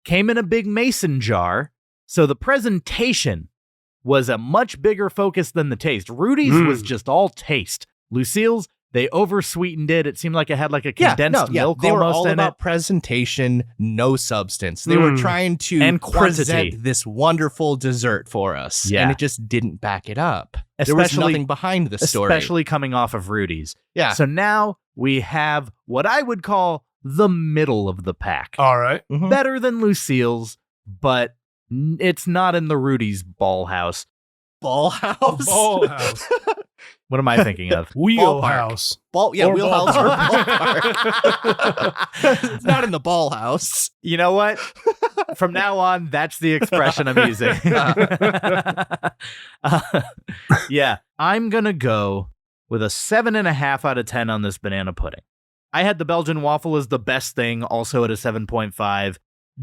came in a big mason jar, so the presentation was a much bigger focus than the taste. Rudy's was just all taste. Lucille's, they oversweetened it. It seemed like it had like a condensed milk They were almost all in about it. presentation, no substance. They were trying to And quantity. present this wonderful dessert for us, Yeah. and it just didn't back it up. There was nothing behind the story. Especially coming off of Rudy's. Yeah. So now we have what I would call the middle of the pack. All right. Better than Lucille's, but It's not in the Rudy's Ball House. Ball house. Ball house. What am I thinking of? Wheelhouse. Wheelhouse or ballpark. ballpark. It's not in the ball house. You know what? From now on, that's the expression I'm using. Yeah, I'm going to go with a 7.5 out of 10 on this banana pudding. I had the Belgian waffle as the best thing, also at a 7.5.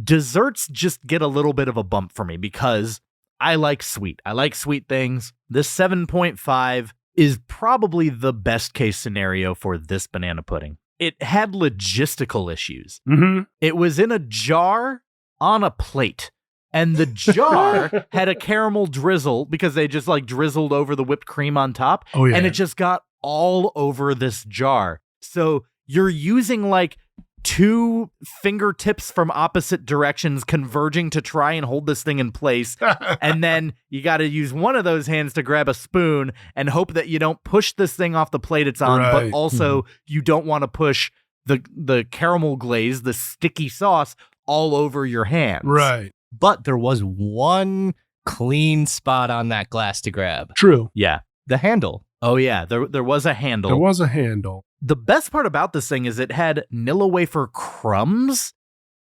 Desserts just get a little bit of a bump for me because I like sweet. I like sweet things. This 7.5 is probably the best case scenario for this banana pudding. It had logistical issues. Mm-hmm. It was in a jar on a plate, and the jar had a caramel drizzle because they just like drizzled over the whipped cream on top. Oh, yeah. And it just got all over this jar. So you're using like 2 fingertips from opposite directions converging to try and hold this thing in place. And then you got to use one of those hands to grab a spoon and hope that you don't push this thing off the plate it's on, Right. but also you don't want to push the caramel glaze, the sticky sauce, all over your hands. Right. But there was one clean spot on that glass to grab. True. Yeah. The handle. Oh, yeah. There was a handle. There was a handle. The best part about this thing is it had Nilla wafer crumbs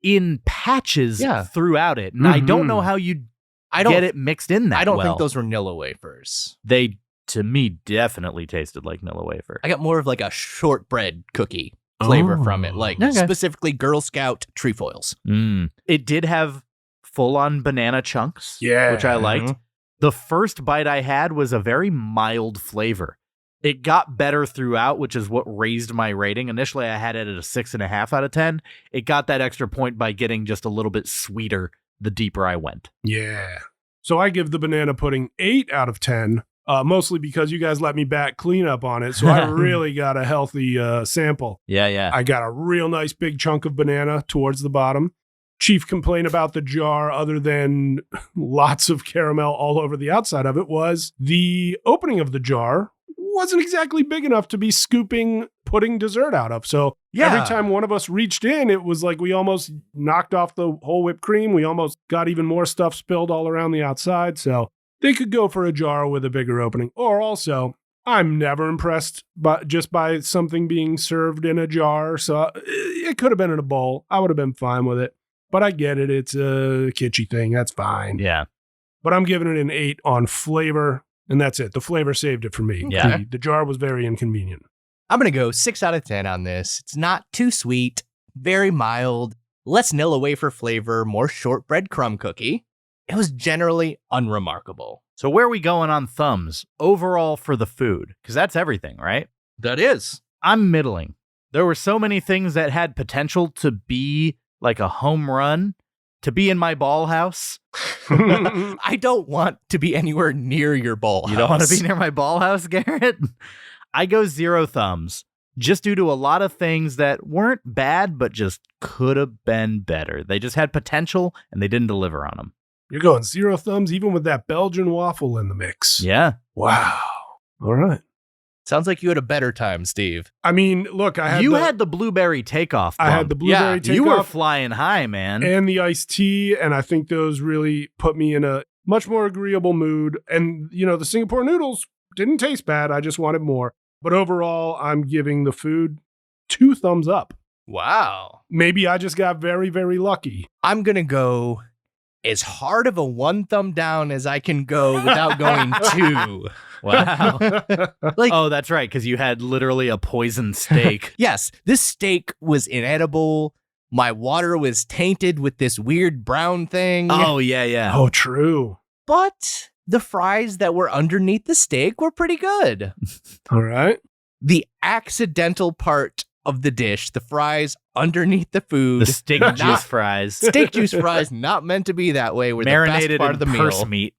in patches throughout it. And I don't know how you get it mixed in that I don't well. think those were Nilla wafers. They, to me, definitely tasted like Nilla wafer. I got more of like a shortbread cookie flavor from it, like specifically Girl Scout trefoils. It did have full-on banana chunks, which I liked. The first bite I had was a very mild flavor. It got better throughout, which is what raised my rating. Initially, I had it at a 6.5 out of 10. It got that extra point by getting just a little bit sweeter the deeper I went. Yeah. So I give the banana pudding 8 out of 10, mostly because you guys let me back clean up on it. So I really got a healthy sample. Yeah. I got a real nice big chunk of banana towards the bottom. Chief complaint about the jar, other than lots of caramel all over the outside of it, was the opening of the jar wasn't exactly big enough to be scooping pudding dessert out of. So every time one of us reached in, it was like we almost knocked off the whole whipped cream. We almost got even more stuff spilled all around the outside. So they could go for a jar with a bigger opening. Or also, I'm never impressed by something being served in a jar. So it could have been in a bowl. I would have been fine with it. But I get it. It's a kitschy thing. That's fine. Yeah. But I'm giving it an 8 on flavor. And that's it. The flavor saved it for me. Yeah. The jar was very inconvenient. I'm going to go 6 out of 10 on this. It's not too sweet, very mild, less Nilla wafer flavor, more shortbread crumb cookie. It was generally unremarkable. So where are we going on thumbs overall for the food? Because that's everything, right? That is. I'm middling. There were so many things that had potential to be like a home run, to be in my ball house. I don't want to be anywhere near your ball house. You don't want to be near my ball house, Garrett? I go 0 thumbs, just due to a lot of things that weren't bad, but just could have been better. They just had potential, and they didn't deliver on them. You're going 0 thumbs, even with that Belgian waffle in the mix. Yeah. Wow. All right. Sounds like you had a better time, Steve. I mean, look, I had the blueberry takeoff bump. I had the blueberry takeoff. You were flying high, man. And the iced tea, and I think those really put me in a much more agreeable mood. And, the Singapore noodles didn't taste bad. I just wanted more. But overall, I'm giving the food 2 thumbs up. Wow. Maybe I just got very, very lucky. I'm going to go as hard of a 1 thumb down as I can go without going 2. Wow. Oh, that's right, because you had literally a poisoned steak. Yes, this steak was inedible. My water was tainted with this weird brown thing. Oh, yeah. Oh, true. But the fries that were underneath the steak were pretty good. All right. The accidental part of the dish, the fries underneath the food. The steak juice fries. Steak juice fries, not meant to be that way. Were marinated the best part of the in purse meal. meat.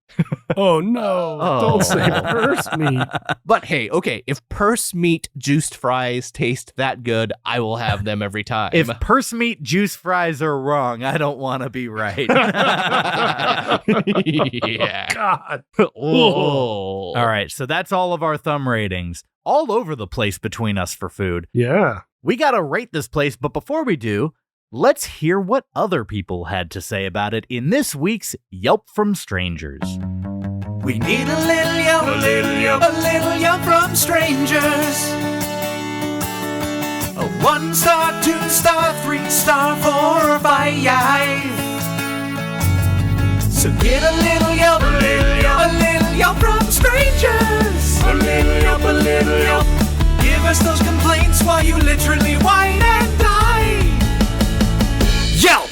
Oh, no. Don't say purse meat. But hey, okay, if purse meat juiced fries taste that good, I will have them every time. If purse meat juice fries are wrong, I don't want to be right. Yeah. God. Oh. All right, so that's all of our thumb ratings. All over the place between us for food. Yeah. We got to rate this place, but before we do, Let's hear what other people had to say about it in this week's Yelp from Strangers. We need a little Yelp, a little Yelp from strangers. A 1-star, 2-star, 3-star, 4 or 5. So get a little Yelp, a little Yelp from strangers. A little Yelp. Give us those complaints while you literally whine and die. Yelp!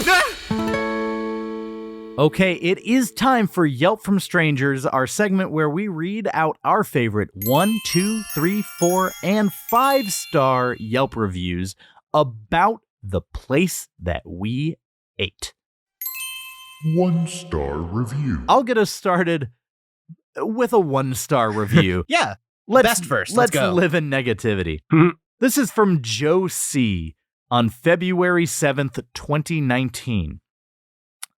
Okay, it is time for Yelp from Strangers, our segment where we read out our favorite 1, 2, 3, 4, and 5-star Yelp reviews about the place that we ate. 1-star review. I'll get us started with a 1-star review. Yeah. Let's, Best first. Let's go. live in negativity. Mhm. This is from Joe C. on February 7th, 2019.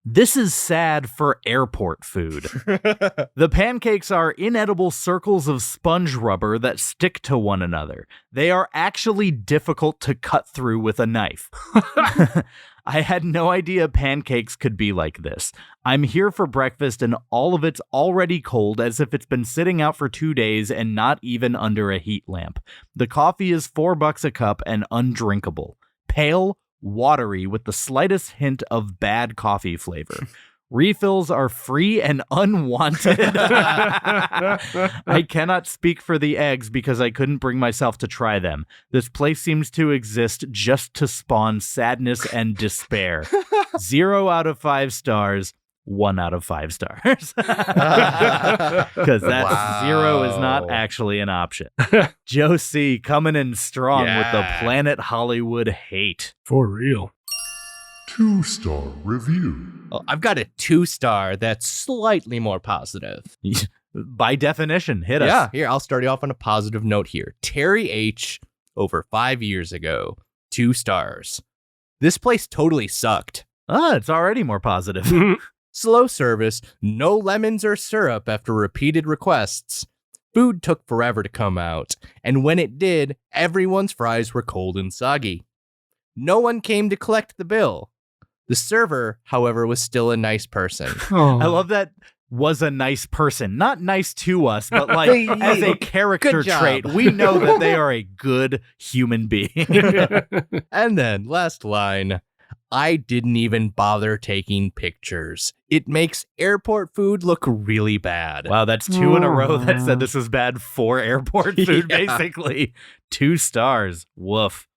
This is sad for airport food. The pancakes are inedible circles of sponge rubber that stick to one another. They are actually difficult to cut through with a knife. I had no idea pancakes could be like this. I'm here for breakfast and all of it's already cold as if it's been sitting out for 2 days and not even under a heat lamp. The coffee is $4 a cup and undrinkable. Pale, watery with the slightest hint of bad coffee flavor. Refills are free and unwanted. I cannot speak for the eggs because I couldn't bring myself to try them. This place seems to exist just to spawn sadness and despair. 0 out of 5 stars. 1 out of 5 stars. Because that 0 is not actually an option. Joe C. coming in strong with the Planet Hollywood hate. For real. 2-star review. Oh, I've got a 2-star that's slightly more positive. By definition, hit us. Yeah, here, I'll start you off on a positive note here. Terry H. over 5 years ago, 2 stars. This place totally sucked. It's already more positive. Slow service, no lemons or syrup after repeated requests. Food took forever to come out, and when it did, everyone's fries were cold and soggy. No one came to collect the bill. The server, however, was still a nice person. Oh. I love that was a nice person. Not nice to us, but like as a character Good job. trait, we know that they are a good human being. And then, last line, I didn't even bother taking pictures. It makes airport food look really bad. Wow, that's 2 in a row that said this was bad for airport food, basically. 2 stars. Woof.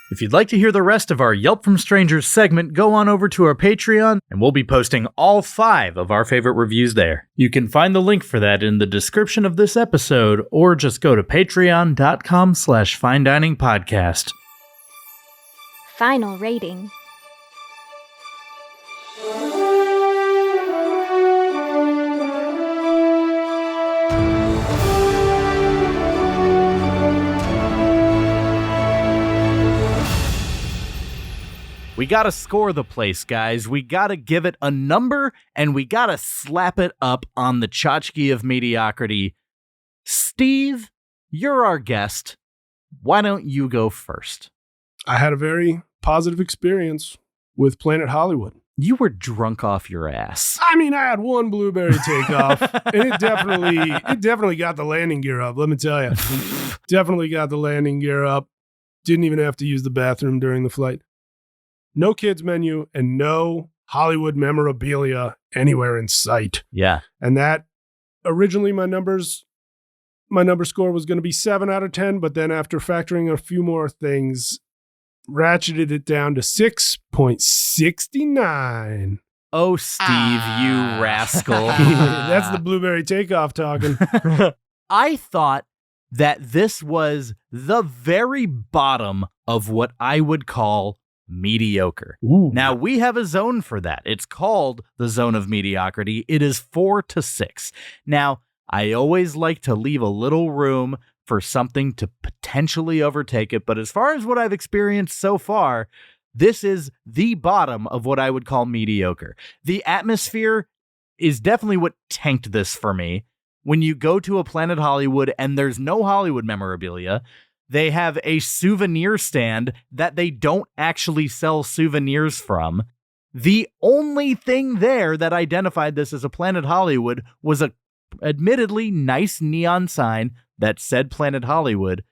If you'd like to hear the rest of our Yelp from Strangers segment, go on over to our Patreon, and we'll be posting all 5 of our favorite reviews there. You can find the link for that in the description of this episode, or just go to patreon.com/finediningpodcast. Final rating. We gotta score the place, guys. We gotta give it a number, and we gotta slap it up on the tchotchke of mediocrity. Steve, you're our guest. Why don't you go first? I had a very positive experience with Planet Hollywood. You were drunk off your ass. I mean, I had one blueberry takeoff, and it definitely got the landing gear up. Let me tell you, definitely got the landing gear up. Didn't even have to use the bathroom during the flight. No kids menu and no Hollywood memorabilia anywhere in sight. Yeah. And that originally my number score was going to be 7 out of 10, but then after factoring a few more things, ratcheted it down to 6.69. Oh, Steve, you rascal. That's the blueberry takeoff talking. I thought that this was the very bottom of what I would call mediocre. Ooh. Now, we have a zone for that. It's called the zone of mediocrity. It is 4 to 6. Now, I always like to leave a little room for something to potentially overtake it, but as far as what I've experienced so far, this is the bottom of what I would call mediocre. The atmosphere is definitely what tanked this for me. When you go to a Planet Hollywood and there's no Hollywood memorabilia, They have a souvenir stand that they don't actually sell souvenirs from. The only thing there that identified this as a Planet Hollywood was a admittedly nice neon sign that said Planet Hollywood,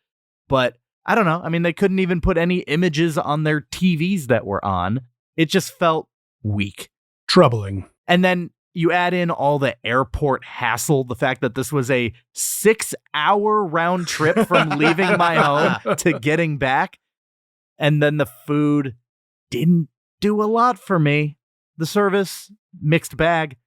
but I don't know. I mean, they couldn't even put any images on their TVs that were on. It just felt weak. Troubling. And then you add in all the airport hassle, the fact that this was a 6-hour round trip from leaving my home to getting back. And then the food didn't do a lot for me. The service, mixed bag.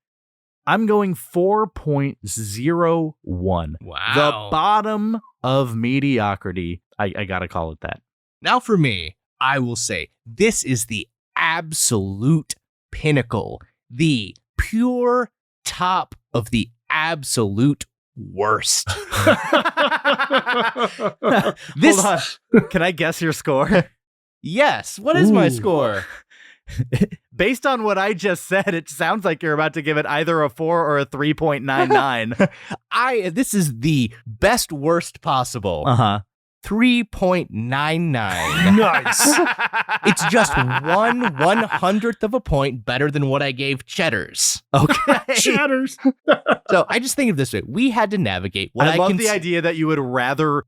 I'm going 4.01. Wow. The bottom of mediocrity. I gotta call it that. Now for me, I will say this is the absolute pinnacle, the pure top of the absolute worst. This, Hold on. Can I guess your score? yes. What is my Ooh. score? Based on what I just said, it sounds like you're about to give it either a 4 or a 3.99. This is the best worst possible. Uh-huh. 3.99. Nice. It's just 1/100th of a point better than what I gave Cheddar's. Okay. Shatters. So I just think of this way. We had to navigate what I love the cons- idea that you would rather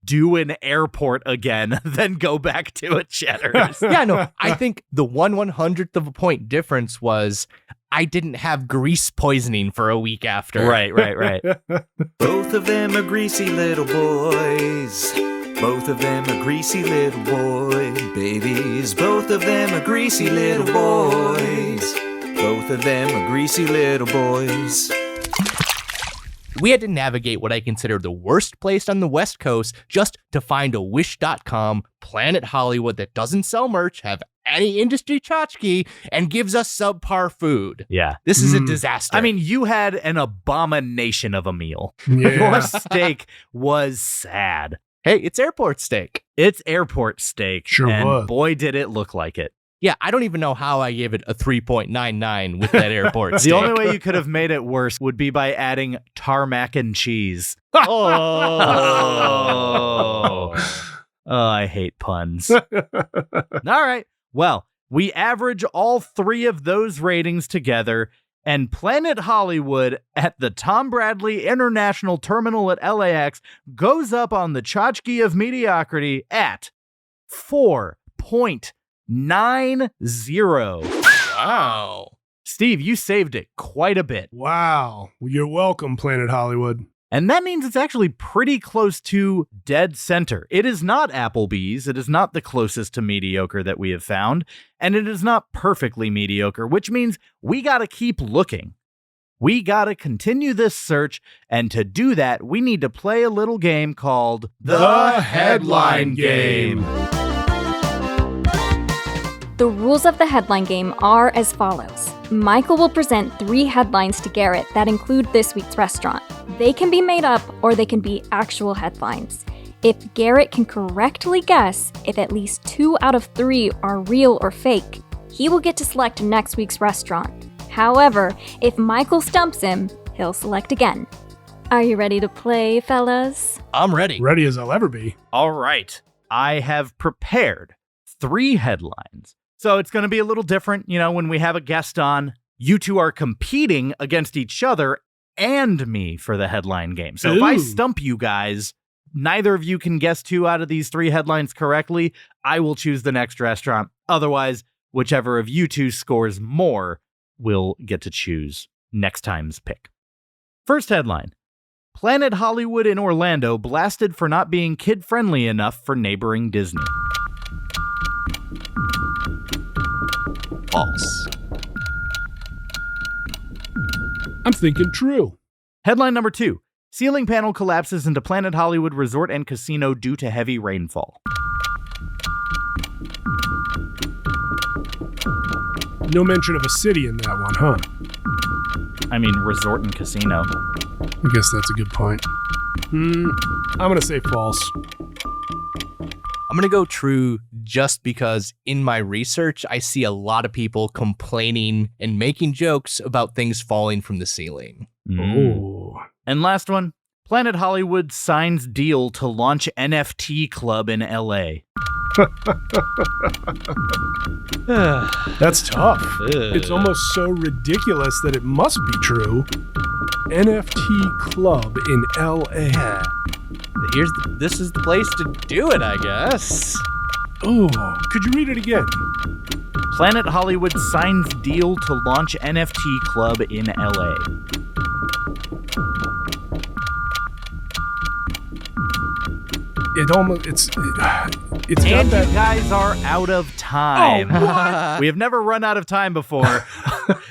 do an airport again than go back to a Cheddar's. Yeah, no, I think the 1/100th of a point difference was I didn't have grease poisoning for a week after. Right. Both of them are greasy little boys. Both of them are greasy little boy babies. Both of them are greasy little boys. Both of them are greasy little boys. We had to navigate what I consider the worst place on the West Coast just to find a Wish.com Planet Hollywood that doesn't sell merch, have any industry tchotchke, and gives us subpar food. Yeah. This is a disaster. I mean, you had an abomination of a meal. Yeah. Your steak was sad. hey, it's airport steak. It's airport steak. Sure and was. boy, did it look like it. Yeah, I don't even know how I gave it a 3.99 with that airport steak. The only way you could have made it worse would be by adding tarmac and cheese. Oh. Oh, I hate puns. All right. Well, we average all three of those ratings together, and Planet Hollywood at the Tom Bradley International Terminal at LAX goes up on the tchotchke of mediocrity at 4.90. Wow. Steve, you saved it quite a bit. Wow. Well, you're welcome, Planet Hollywood. And that means it's actually pretty close to dead center. It is not Applebee's. It is not the closest to mediocre that we have found. And it is not perfectly mediocre, which means we got to keep looking. We got to continue this search. And to do that, we need to play a little game called The Headline Game. The rules of the headline game are as follows. Michael will present 3 headlines to Garrett that include this week's restaurant. They can be made up or they can be actual headlines. If Garrett can correctly guess if at least 2 out of 3 are real or fake, he will get to select next week's restaurant. However, if Michael stumps him, he'll select again. Are you ready to play, fellas? I'm ready. Ready as I'll ever be. All right. I have prepared 3 headlines. So it's going to be a little different, when we have a guest on. You two are competing against each other and me for the headline game. So if I Ooh. stump you guys, neither of you can guess 2 out of these 3 headlines correctly. I will choose the next restaurant. Otherwise, whichever of you two scores more will get to choose next time's pick. First headline. Planet Hollywood in Orlando blasted for not being kid-friendly enough for neighboring Disney. False. I'm thinking true. Headline number 2. Ceiling panel collapses into Planet Hollywood Resort and Casino due to heavy rainfall. No mention of a city in that one, huh? I mean, resort and casino. I guess that's a good point. I'm going to say false. I'm going to go true just because in my research, I see a lot of people complaining and making jokes about things falling from the ceiling. Oh. And last one. Planet Hollywood signs deal to launch NFT club in LA. That's tough. It's almost so ridiculous that it must be true. NFT club in LA. This is the place to do it, I guess. Oh, could you read it again? Planet Hollywood signs deal to launch NFT club in LA. It's got And that. you guys are out of time. Oh, We have never run out of time before.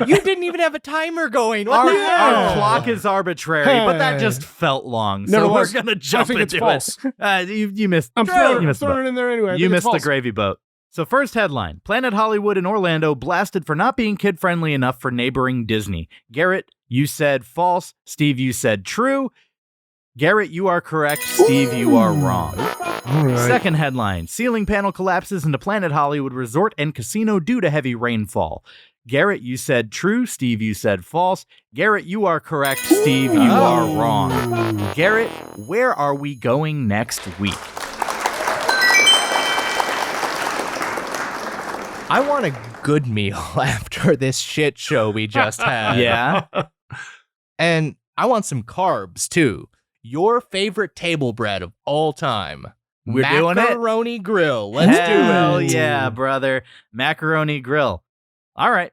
You didn't even have a timer going. What Our, the hell? our clock is arbitrary, but that just felt long. So we're Nevertheless, going to I jump think into it's false. it. You missed. I'm you throwing missed the boat. it in there anyway. I You think missed it's the false. gravy boat. So first headline, Planet Hollywood in Orlando blasted for not being kid-friendly enough for neighboring Disney. Garrett, you said false. Steve, you said true. Garrett, you are correct. Steve, you are wrong. All right. Second headline, ceiling panel collapses into Planet Hollywood Resort and Casino due to heavy rainfall. Garrett, you said true. Steve, you said false. Garrett, you are correct. Steve, you are wrong. Garrett, where are we going next week? I want a good meal after this shit show we just had. Yeah. And I want some carbs, too. Your favorite table bread of all time. We're doing it. Macaroni Grill. Let's Hell do it. yeah, brother. Macaroni Grill. All right.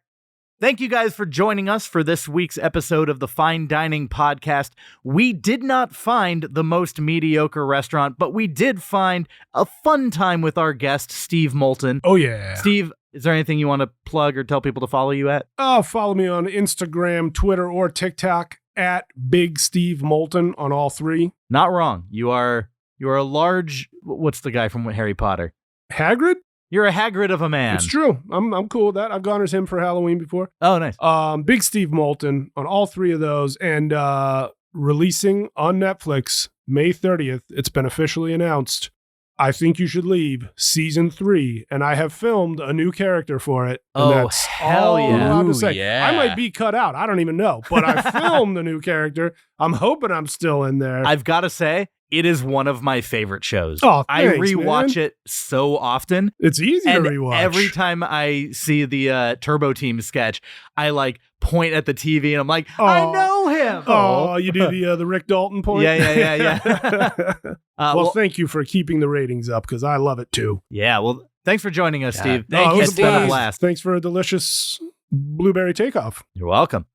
Thank you guys for joining us for this week's episode of the Fine Dining Podcast. We did not find the most mediocre restaurant, but we did find a fun time with our guest, Steve Moulton. Oh, yeah. Steve, is there anything you want to plug or tell people to follow you at? Oh, follow me on Instagram, Twitter, or TikTok at Big Steve Moulton on all three. Not wrong. You are a large, what's the guy from Harry Potter? Hagrid? You're a Hagrid of a man. It's true. I'm cool with that. I've gone as him for Halloween before. Oh, nice. Big Steve Moulton on all three of those, and releasing on Netflix May 30th. It's been officially announced. I Think You Should Leave, season 3, and I have filmed a new character for it. And Oh, that's hell all I'm yeah. allowed to Ooh, say. yeah. I might be cut out. I don't even know, but I filmed a new character. I'm hoping I'm still in there. I've got to say, it is one of my favorite shows. Oh, I thanks, rewatch man. it so often. It's easy And to rewatch. every time I see the Turbo Team sketch, I like point at the TV and I'm like, I Oh. know him. Oh, you do the Rick Dalton point? Yeah. well, thank you for keeping the ratings up because I love it too. Yeah, well, thanks for joining us, Yeah. Steve. Thank it you, was It's been a Steve. blast. Thanks for a delicious blueberry takeoff. You're welcome.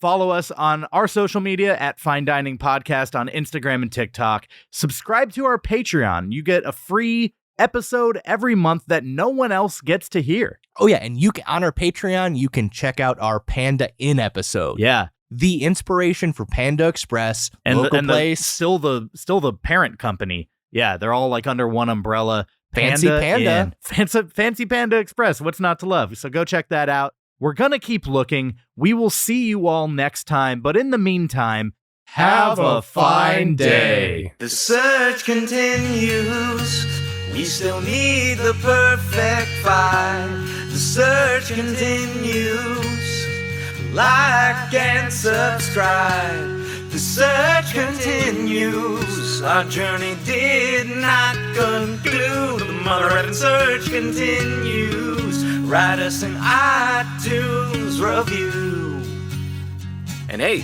Follow us on our social media at Fine Dining Podcast on Instagram and TikTok. Subscribe to our Patreon. You get a free episode every month that no one else gets to hear. Oh, yeah. And on our Patreon, you can check out our Panda Inn episode. Yeah. The inspiration for Panda Express, And local the place. still the parent company. Yeah, they're all like under one umbrella. Fancy Panda. Inn. Fancy Panda Express. What's not to love? So go check that out. We're going to keep looking. We will see you all next time. But in the meantime, have a fine day. The search continues. We still need the perfect five. The search continues. Like and subscribe. The search continues. Our journey did not conclude. The Mother Effing search continues. Write us an iTunes review. And hey,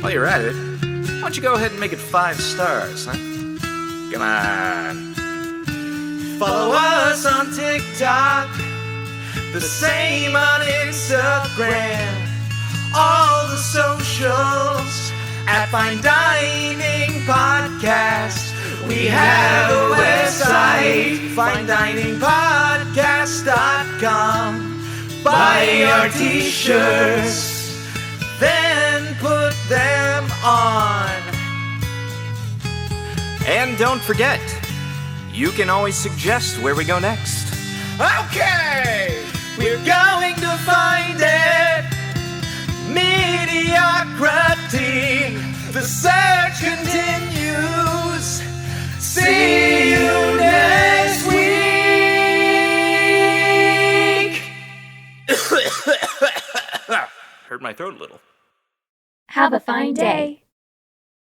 while you're at it, why don't you go ahead and make it 5 stars, huh? Come on. Follow us on TikTok, the same on Instagram, all the socials at Fine Dining Podcast. We have a website, finediningpodcast.com. Buy our t-shirts, then put them on. And don't forget, you can always suggest where we go next. Okay, we're going to find it. Mediocrity. The search continues. See you next week. Hurt my throat a little. Have a fine day.